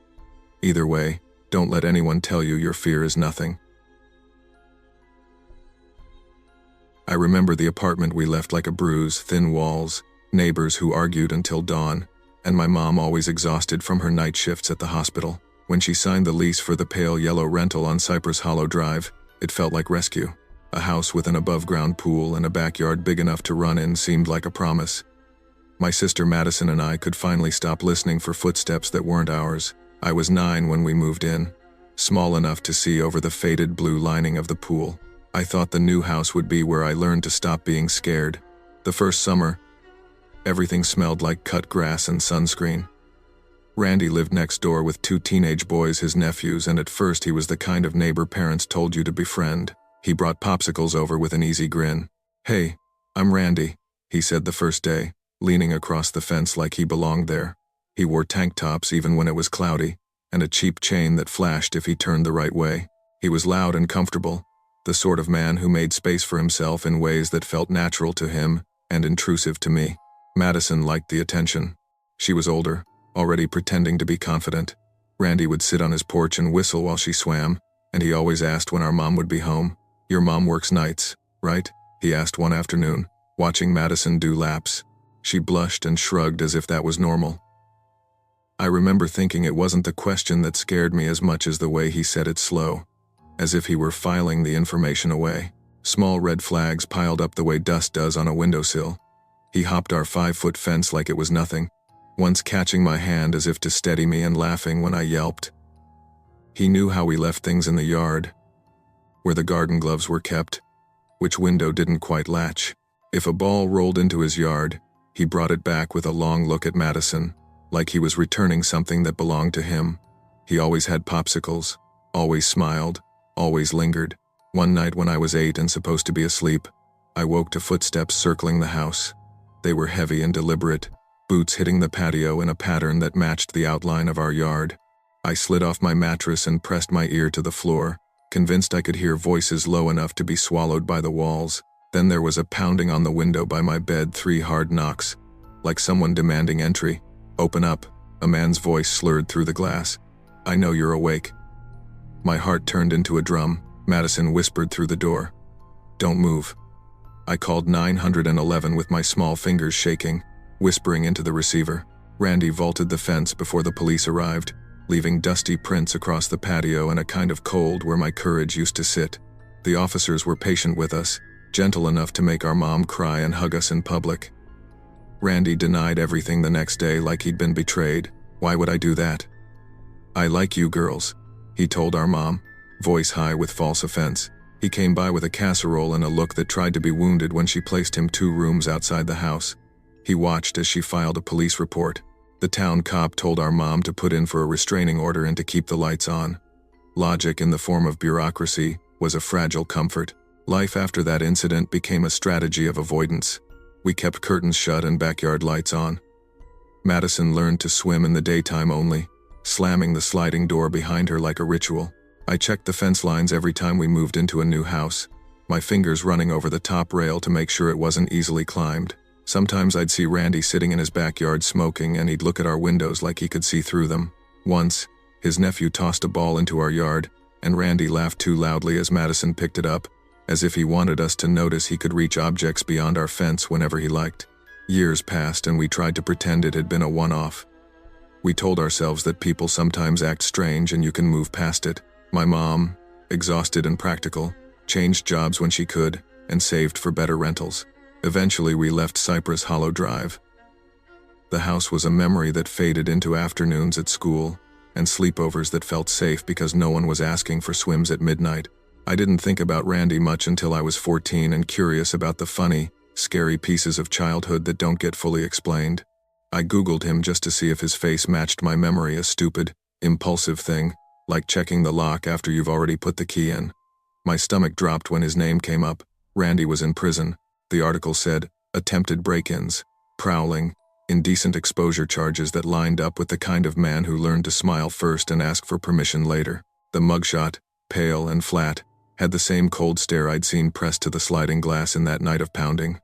Either way, don't let anyone tell you your fear is nothing. I remember the apartment we left like a bruise, thin walls, neighbors who argued until dawn, and my mom always exhausted from her night shifts at the hospital. When she signed the lease for the pale yellow rental on Cypress Hollow Drive, it felt like rescue. A house with an above-ground pool and a backyard big enough to run in seemed like a promise. My sister Madison and I could finally stop listening for footsteps that weren't ours. I was 9 when we moved in, small enough to see over the faded blue lining of the pool. I thought the new house would be where I learned to stop being scared. The first summer, everything smelled like cut grass and sunscreen. Randy lived next door with 2 teenage boys, his nephews, and at first he was the kind of neighbor parents told you to befriend. He brought popsicles over with an easy grin. "Hey, I'm Randy," he said the first day, leaning across the fence like he belonged there. He wore tank tops even when it was cloudy, and a cheap chain that flashed if he turned the right way. He was loud and comfortable, the sort of man who made space for himself in ways that felt natural to him and intrusive to me. Madison liked the attention. She was older, already pretending to be confident. Randy would sit on his porch and whistle while she swam, and he always asked when our mom would be home. "Your mom works nights, right?" he asked one afternoon, watching Madison do laps. She blushed and shrugged as if that was normal. I remember thinking it wasn't the question that scared me as much as the way he said it slow, as if he were filing the information away. Small red flags piled up the way dust does on a windowsill. He hopped our 5-foot fence like it was nothing, once catching my hand as if to steady me and laughing when I yelped. He knew how we left things in the yard, where the garden gloves were kept, which window didn't quite latch. If a ball rolled into his yard, he brought it back with a long look at Madison, like he was returning something that belonged to him. He always had popsicles, always smiled, always lingered. One night when I was 8 and supposed to be asleep, I woke to footsteps circling the house. They were heavy and deliberate, boots hitting the patio in a pattern that matched the outline of our yard. I slid off my mattress and pressed my ear to the floor, convinced I could hear voices low enough to be swallowed by the walls. Then there was a pounding on the window by my bed, 3 hard knocks, like someone demanding entry. "Open up," a man's voice slurred through the glass. "I know you're awake." My heart turned into a drum. Madison whispered through the door. "Don't move." I called 911 with my small fingers shaking, whispering into the receiver. Randy vaulted the fence before the police arrived. leaving dusty prints across the patio and a kind of cold where my courage used to sit. The officers were patient with us, gentle enough to make our mom cry and hug us in public. Randy denied everything the next day like he'd been betrayed. Why would I do that? "I like you girls," he told our mom, voice high with false offense. He came by with a casserole and a look that tried to be wounded when she placed him 2 rooms outside the house. He watched as she filed a police report. The town cop told our mom to put in for a restraining order and to keep the lights on. Logic in the form of bureaucracy was a fragile comfort. Life after that incident became a strategy of avoidance. We kept curtains shut and backyard lights on. Madison learned to swim in the daytime only, slamming the sliding door behind her like a ritual. I checked the fence lines every time we moved into a new house, my fingers running over the top rail to make sure it wasn't easily climbed. Sometimes I'd see Randy sitting in his backyard smoking and he'd look at our windows like he could see through them. Once, his nephew tossed a ball into our yard, and Randy laughed too loudly as Madison picked it up, as if he wanted us to notice he could reach objects beyond our fence whenever he liked. Years passed and we tried to pretend it had been a one-off. We told ourselves that people sometimes act strange and you can move past it. My mom, exhausted and practical, changed jobs when she could and saved for better rentals. Eventually we left Cypress Hollow Drive. The house was a memory that faded into afternoons at school and sleepovers that felt safe because no one was asking for swims at midnight. I didn't think about Randy much until I was 14 and curious about the funny, scary pieces of childhood that don't get fully explained. I Googled him just to see if his face matched my memory, a stupid, impulsive thing, like checking the lock after you've already put the key in. My stomach dropped when his name came up. Randy was in prison. The article said, attempted break-ins, prowling, indecent exposure charges that lined up with the kind of man who learned to smile first and ask for permission later. The mugshot, pale and flat, had the same cold stare I'd seen pressed to the sliding glass in that night of pounding.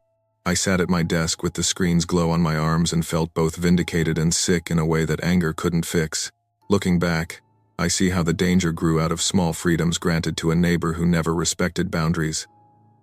I sat at my desk with the screen's glow on my arms and felt both vindicated and sick in a way that anger couldn't fix. Looking back, I see how the danger grew out of small freedoms granted to a neighbor who never respected boundaries.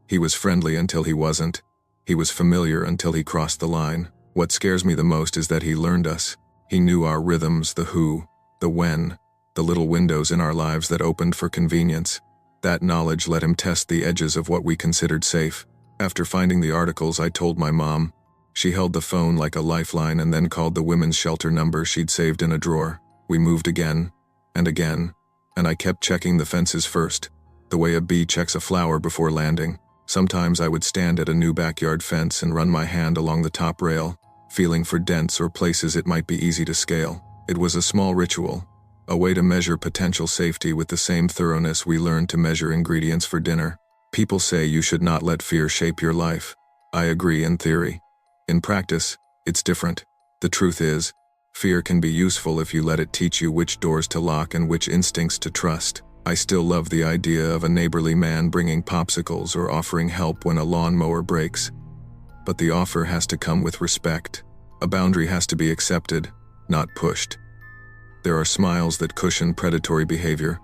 He was friendly until he wasn't. He was familiar until he crossed the line. What scares me the most is that he learned us. He knew our rhythms, the who, the when, the little windows in our lives that opened for convenience. That knowledge let him test the edges of what we considered safe. After finding the articles, I told my mom. She held the phone like a lifeline and then called the women's shelter number she'd saved in a drawer. We moved again, and I kept checking the fences first, the way a bee checks a flower before landing. Sometimes I would stand at a new backyard fence and run my hand along the top rail, feeling for dents or places it might be easy to scale. It was a small ritual, a way to measure potential safety with the same thoroughness we learned to measure ingredients for dinner. People say you should not let fear shape your life. I agree in theory. In practice, it's different. The truth is, fear can be useful if you let it teach you which doors to lock and which instincts to trust. I still love the idea of a neighborly man bringing popsicles or offering help when a lawnmower breaks. But the offer has to come with respect. A boundary has to be accepted, not pushed. There are smiles that cushion predatory behavior,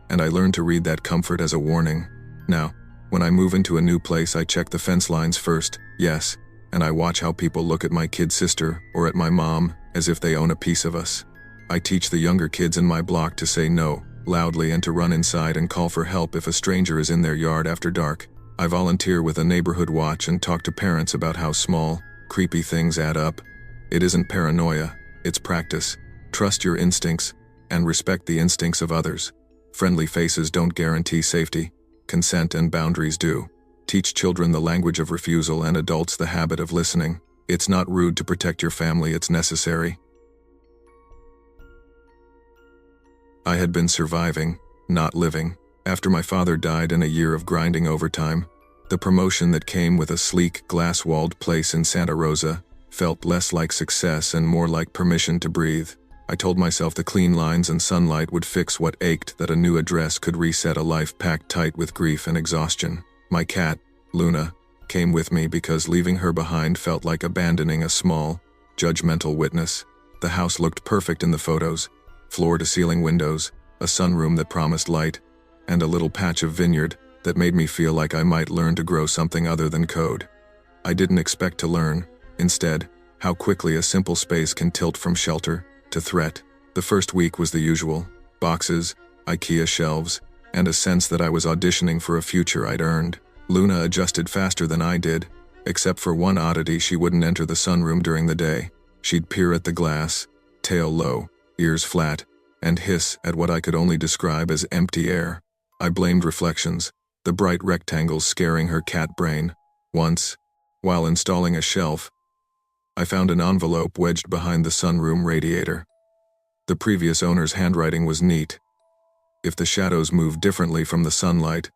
and I learned to read that comfort as a warning. Now, when I move into a new place, I check the fence lines first, yes, and I watch how people look at my kid sister or at my mom as if they own a piece of us. I teach the younger kids in my block to say no loudly and to run inside and call for help if a stranger is in their yard after dark. I volunteer with a neighborhood watch and talk to parents about how small, creepy things add up. It isn't paranoia, it's practice. Trust your instincts and respect the instincts of others. Friendly faces don't guarantee safety. Consent and boundaries do. Teach children the language of refusal and adults the habit of listening. It's not rude to protect your family, it's necessary. I had been surviving, not living. After my father died in a year of grinding overtime, the promotion that came with a sleek, glass-walled place in Santa Rosa felt less like success and more like permission to breathe. I told myself the clean lines and sunlight would fix what ached, that a new address could reset a life packed tight with grief and exhaustion. My cat, Luna, came with me because leaving her behind felt like abandoning a small, judgmental witness. The house looked perfect in the photos. Floor-to-ceiling windows, a sunroom that promised light, and a little patch of vineyard that made me feel like I might learn to grow something other than code. I didn't expect to learn, instead, how quickly a simple space can tilt from shelter to threat. The first week was the usual: boxes, IKEA shelves, and a sense that I was auditioning for a future I'd earned. Luna adjusted faster than I did, except for one oddity: she wouldn't enter the sunroom during the day. She'd peer at the glass, tail low, ears flat, and hiss at what I could only describe as empty air. I blamed reflections, the bright rectangles scaring her cat brain. Once, while installing a shelf, I found an envelope wedged behind the sunroom radiator. The previous owner's handwriting was neat. "If the shadows move differently from the sunlight,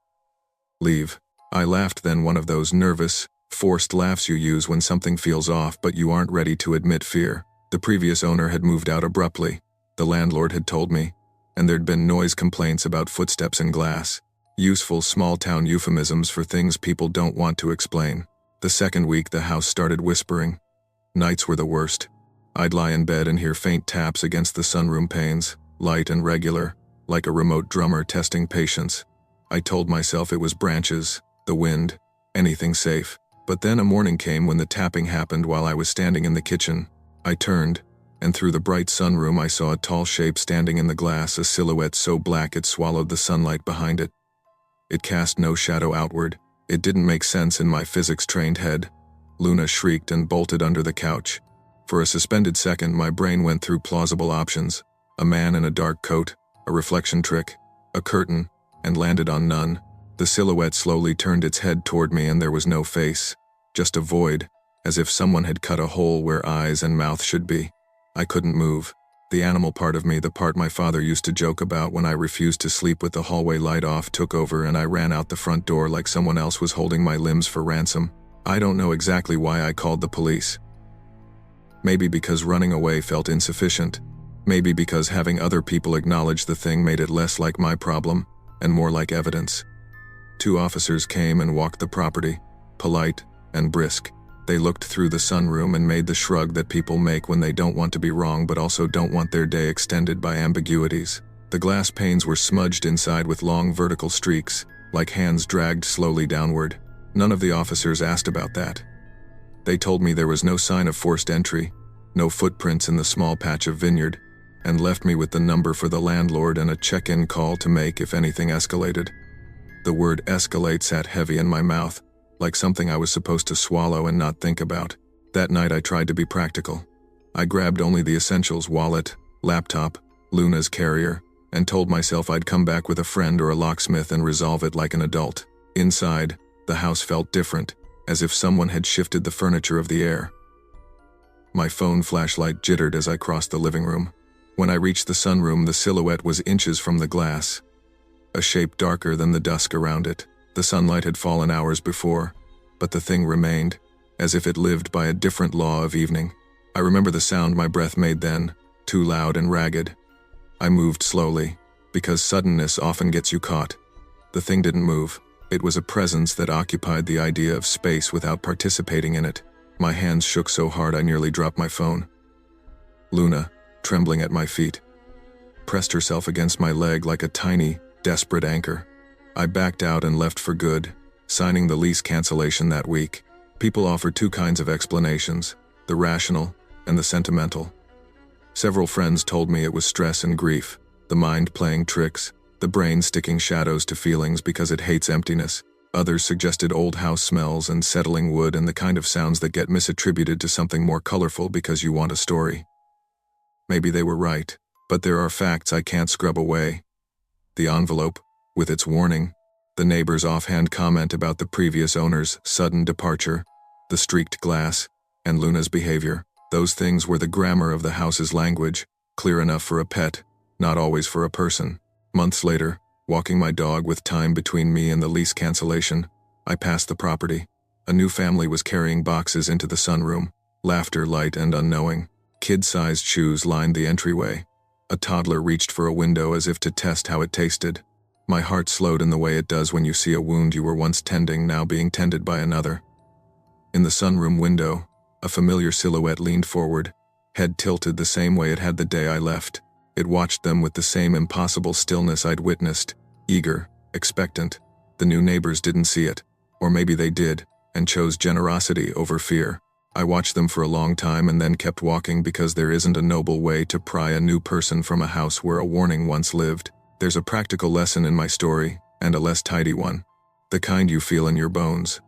leave." I laughed, then, one of those nervous, forced laughs you use when something feels off but you aren't ready to admit fear. The previous owner had moved out abruptly, the landlord had told me, and there'd been noise complaints about footsteps in glass. Useful small-town euphemisms for things people don't want to explain. The second week, the house started whispering. Nights were the worst. I'd lie in bed and hear faint taps against the sunroom panes, light and regular, like a remote drummer testing patience. I told myself it was branches, the wind, anything safe. But then a morning came when the tapping happened while I was standing in the kitchen. I turned, and through the bright sunroom I saw a tall shape standing in the glass, a silhouette so black it swallowed the sunlight behind it. It cast no shadow outward. It didn't make sense in my physics-trained head. Luna shrieked and bolted under the couch. For a suspended second, my brain went through plausible options: a man in a dark coat, a reflection trick, a curtain, and landed on none. The silhouette slowly turned its head toward me, and there was no face, just a void, as if someone had cut a hole where eyes and mouth should be. I couldn't move. The animal part of me, the part my father used to joke about when I refused to sleep with the hallway light off, took over, and I ran out the front door like someone else was holding my limbs for ransom. I don't know exactly why I called the police. Maybe because running away felt insufficient. Maybe because having other people acknowledge the thing made it less like my problem and more like evidence. 2 officers came and walked the property, polite and brisk. They looked through the sunroom and made the shrug that people make when they don't want to be wrong but also don't want their day extended by ambiguities. The glass panes were smudged inside with long vertical streaks, like hands dragged slowly downward. None of the officers asked about that. They told me there was no sign of forced entry, no footprints in the small patch of vineyard, and left me with the number for the landlord and a check-in call to make if anything escalated. The word escalate sat heavy in my mouth, like something I was supposed to swallow and not think about. That night I tried to be practical. I grabbed only the essentials: wallet, laptop, Luna's carrier, and told myself I'd come back with a friend or a locksmith and resolve it like an adult. Inside, the house felt different, as if someone had shifted the furniture of the air. My phone flashlight jittered as I crossed the living room. When I reached the sunroom, the silhouette was inches from the glass, a shape darker than the dusk around it. The sunlight had fallen hours before, but the thing remained, as if it lived by a different law of evening. I remember the sound my breath made then, too loud and ragged. I moved slowly, because suddenness often gets you caught. The thing didn't move. It was a presence that occupied the idea of space without participating in it. My hands shook so hard I nearly dropped my phone. Luna, trembling at my feet, pressed herself against my leg like a tiny, desperate anchor. I backed out and left for good, signing the lease cancellation that week. People offer 2 kinds of explanations: the rational and the sentimental. Several friends told me it was stress and grief, the mind playing tricks, the brain sticking shadows to feelings because it hates emptiness. Others suggested old house smells and settling wood and the kind of sounds that get misattributed to something more colorful because you want a story. Maybe they were right, but there are facts I can't scrub away. The envelope, with its warning, the neighbor's offhand comment about the previous owner's sudden departure, the streaked glass, and Luna's behavior. Those things were the grammar of the house's language, clear enough for a pet, not always for a person. Months later, walking my dog with time between me and the lease cancellation, I passed the property. A new family was carrying boxes into the sunroom, laughter light and unknowing. Kid-sized shoes lined the entryway. A toddler reached for a window as if to test how it tasted. My heart slowed in the way it does when you see a wound you were once tending now being tended by another. In the sunroom window, a familiar silhouette leaned forward, head tilted the same way it had the day I left. It watched them with the same impossible stillness I'd witnessed, eager, expectant. The new neighbors didn't see it, or maybe they did, and chose generosity over fear. I watched them for a long time and then kept walking because there isn't a noble way to pry a new person from a house where a warning once lived. There's a practical lesson in my story, and a less tidy one. The kind you feel in your bones.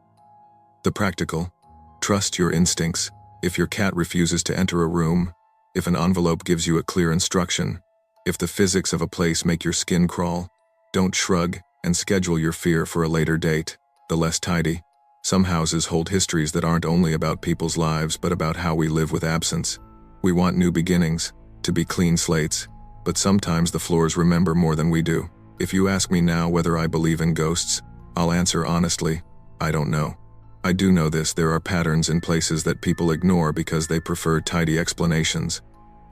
The practical. Trust your instincts. If your cat refuses to enter a room, if an envelope gives you a clear instruction, if the physics of a place make your skin crawl, don't shrug and schedule your fear for a later date. The less tidy. Some houses hold histories that aren't only about people's lives but about how we live with absence. We want new beginnings, to be clean slates, but sometimes the floors remember more than we do. If you ask me now whether I believe in ghosts, I'll answer honestly, I don't know. I do know this: there are patterns in places that people ignore because they prefer tidy explanations.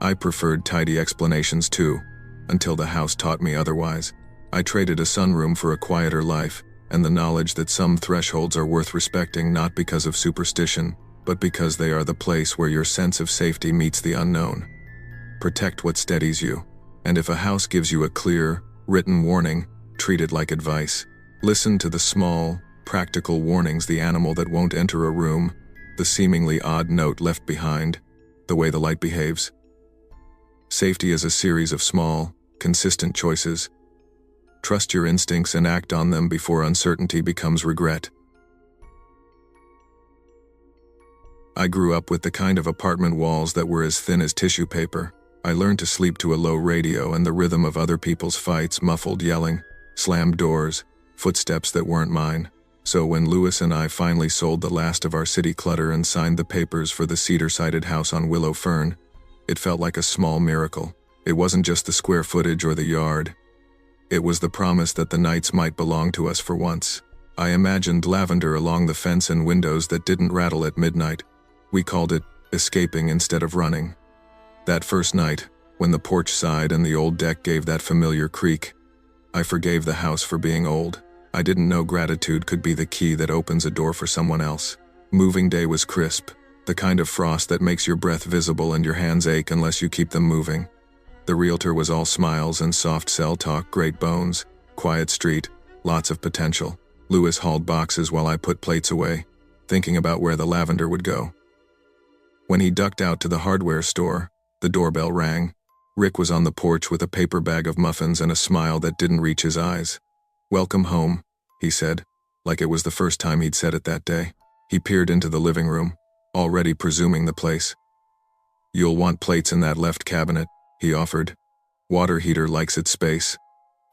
I preferred tidy explanations too, until the house taught me otherwise. I traded a sunroom for a quieter life, and the knowledge that some thresholds are worth respecting not because of superstition, but because they are the place where your sense of safety meets the unknown. Protect what steadies you, and if a house gives you a clear, written warning, treat it like advice. Listen to the small, practical warnings: the animal that won't enter a room, the seemingly odd note left behind, the way the light behaves. Safety is a series of small, consistent choices. Trust your instincts and act on them before uncertainty becomes regret. I grew up with the kind of apartment walls that were as thin as tissue paper. I learned to sleep to a low radio and the rhythm of other people's fights, muffled yelling, slammed doors, footsteps that weren't mine. So when Lewis and I finally sold the last of our city clutter and signed the papers for the cedar-sided house on Willow Fern, it felt like a small miracle. It wasn't just the square footage or the yard. It was the promise that the nights might belong to us for once. I imagined lavender along the fence and windows that didn't rattle at midnight. We called it escaping instead of running. That first night, when the porch sighed and the old deck gave that familiar creak, I forgave the house for being old. I didn't know gratitude could be the key that opens a door for someone else. Moving day was crisp, the kind of frost that makes your breath visible and your hands ache unless you keep them moving. The realtor was all smiles and soft sell talk, great bones, quiet street, lots of potential. Lewis hauled boxes while I put plates away, thinking about where the lavender would go. When he ducked out to the hardware store, the doorbell rang. Rick was on the porch with a paper bag of muffins and a smile that didn't reach his eyes. "Welcome home," he said, like it was the first time he'd said it that day. He peered into the living room, already presuming the place. "You'll want plates in that left cabinet," he offered. "Water heater likes its space.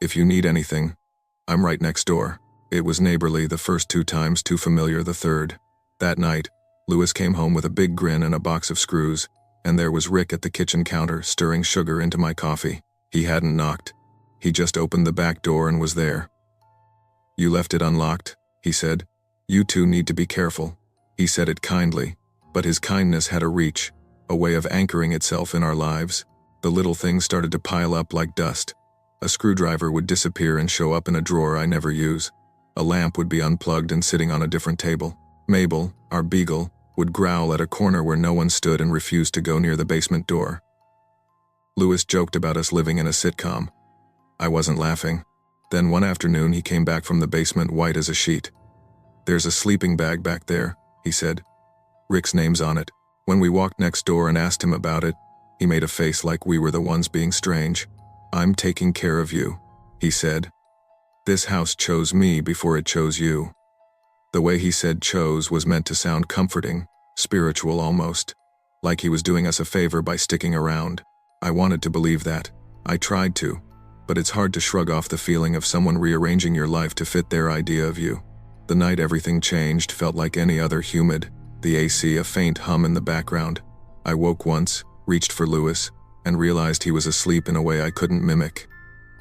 If you need anything, I'm right next door." It was neighborly the first 2 times, too familiar the third. That night, Lewis came home with a big grin and a box of screws, and there was Rick at the kitchen counter stirring sugar into my coffee. He hadn't knocked. He just opened the back door and was there. "You left it unlocked," he said. "You two need to be careful." He said it kindly, but his kindness had a reach, a way of anchoring itself in our lives. The little things started to pile up like dust. A screwdriver would disappear and show up in a drawer I never use. A lamp would be unplugged and sitting on a different table. Mabel, our beagle, would growl at a corner where no one stood and refused to go near the basement door. Lewis joked about us living in a sitcom. I wasn't laughing. Then one afternoon he came back from the basement white as a sheet. "There's a sleeping bag back there," he said. "Rick's name's on it." When we walked next door and asked him about it, he made a face like we were the ones being strange. "I'm taking care of you," he said. "This house chose me before it chose you." The way he said chose was meant to sound comforting, spiritual almost, like he was doing us a favor by sticking around. I wanted to believe that. I tried to, but it's hard to shrug off the feeling of someone rearranging your life to fit their idea of you. The night everything changed felt like any other, humid, the AC a faint hum in the background. I woke once, reached for Lewis, and realized he was asleep in a way I couldn't mimic.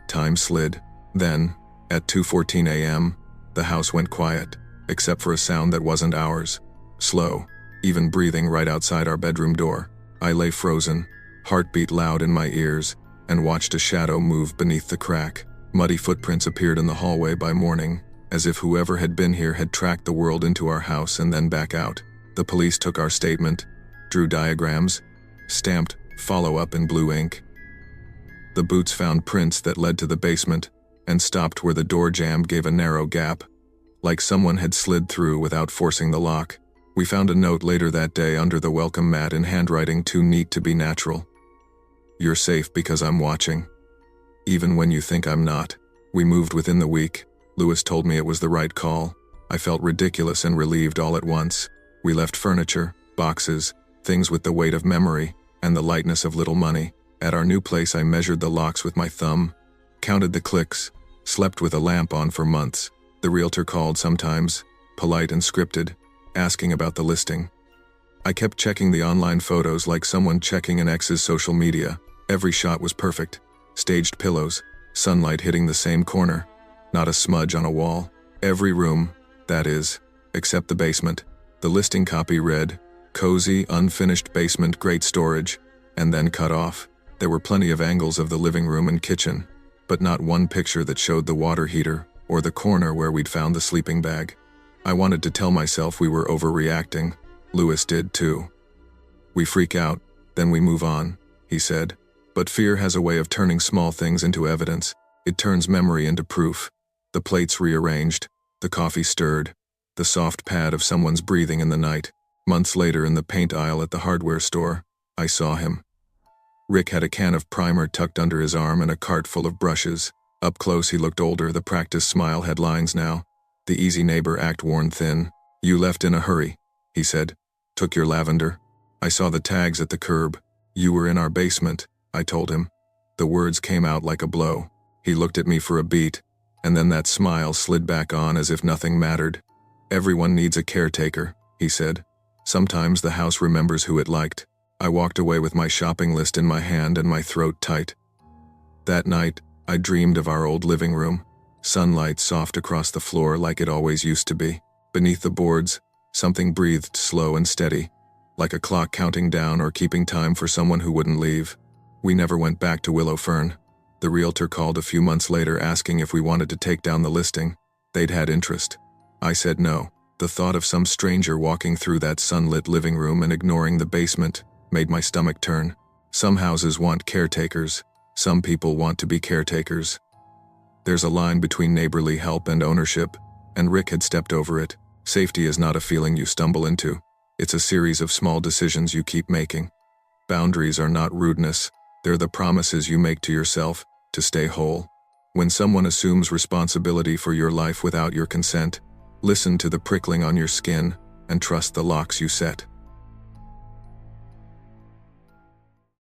Time slid. Then, at 2:14 a.m., the house went quiet, except for a sound that wasn't ours. Slow, even breathing right outside our bedroom door. I lay frozen, heartbeat loud in my ears, and watched a shadow move beneath the crack. Muddy footprints appeared in the hallway by morning, as if whoever had been here had tracked the world into our house and then back out. The police took our statement, drew diagrams, stamped follow-up in blue ink. The boots found prints that led to the basement, and stopped where the door jamb gave a narrow gap, like someone had slid through without forcing the lock. We found a note later that day under the welcome mat in handwriting too neat to be natural. "You're safe because I'm watching. Even when you think I'm not." We moved within the week. Lewis told me it was the right call. I felt ridiculous and relieved all at once. We left furniture, boxes, things with the weight of memory, and the lightness of little money. At our new place, I measured the locks with my thumb, counted the clicks, slept with a lamp on for months. The realtor called sometimes, polite and scripted, asking about the listing. I kept checking the online photos like someone checking an ex's social media. Every shot was perfect. Staged pillows, sunlight hitting the same corner, not a smudge on a wall. Every room, that is, except the basement. The listing copy read, "Cozy, unfinished basement, great storage," and then cut off. There were plenty of angles of the living room and kitchen, but not one picture that showed the water heater or the corner where we'd found the sleeping bag. I wanted to tell myself we were overreacting. Lewis did too. "We freak out, then we move on," he said. But fear has a way of turning small things into evidence. It turns memory into proof. The plates rearranged, the coffee stirred, the soft pad of someone's breathing in the night. Months later in the paint aisle at the hardware store, I saw him. Rick had a can of primer tucked under his arm and a cart full of brushes. Up close he looked older, the practice smile had lines now. The easy neighbor act worn thin. "You left in a hurry," he said. "Took your lavender." I saw the tags at the curb. "You were in our basement," I told him. The words came out like a blow. He looked at me for a beat, and then that smile slid back on as if nothing mattered. "Everyone needs a caretaker," he said. "Sometimes the house remembers who it liked." I walked away with my shopping list in my hand and my throat tight. That night, I dreamed of our old living room. Sunlight soft across the floor like it always used to be. Beneath the boards, something breathed slow and steady, like a clock counting down or keeping time for someone who wouldn't leave. We never went back to Willow Fern. The realtor called a few months later asking if we wanted to take down the listing. They'd had interest. I said no. The thought of some stranger walking through that sunlit living room and ignoring the basement made my stomach turn. Some houses want caretakers. Some people want to be caretakers. There's a line between neighborly help and ownership, and Rick had stepped over it. Safety is not a feeling you stumble into. It's a series of small decisions you keep making. Boundaries are not rudeness. They're the promises you make to yourself to stay whole. When someone assumes responsibility for your life without your consent, listen to the prickling on your skin and trust the locks you set.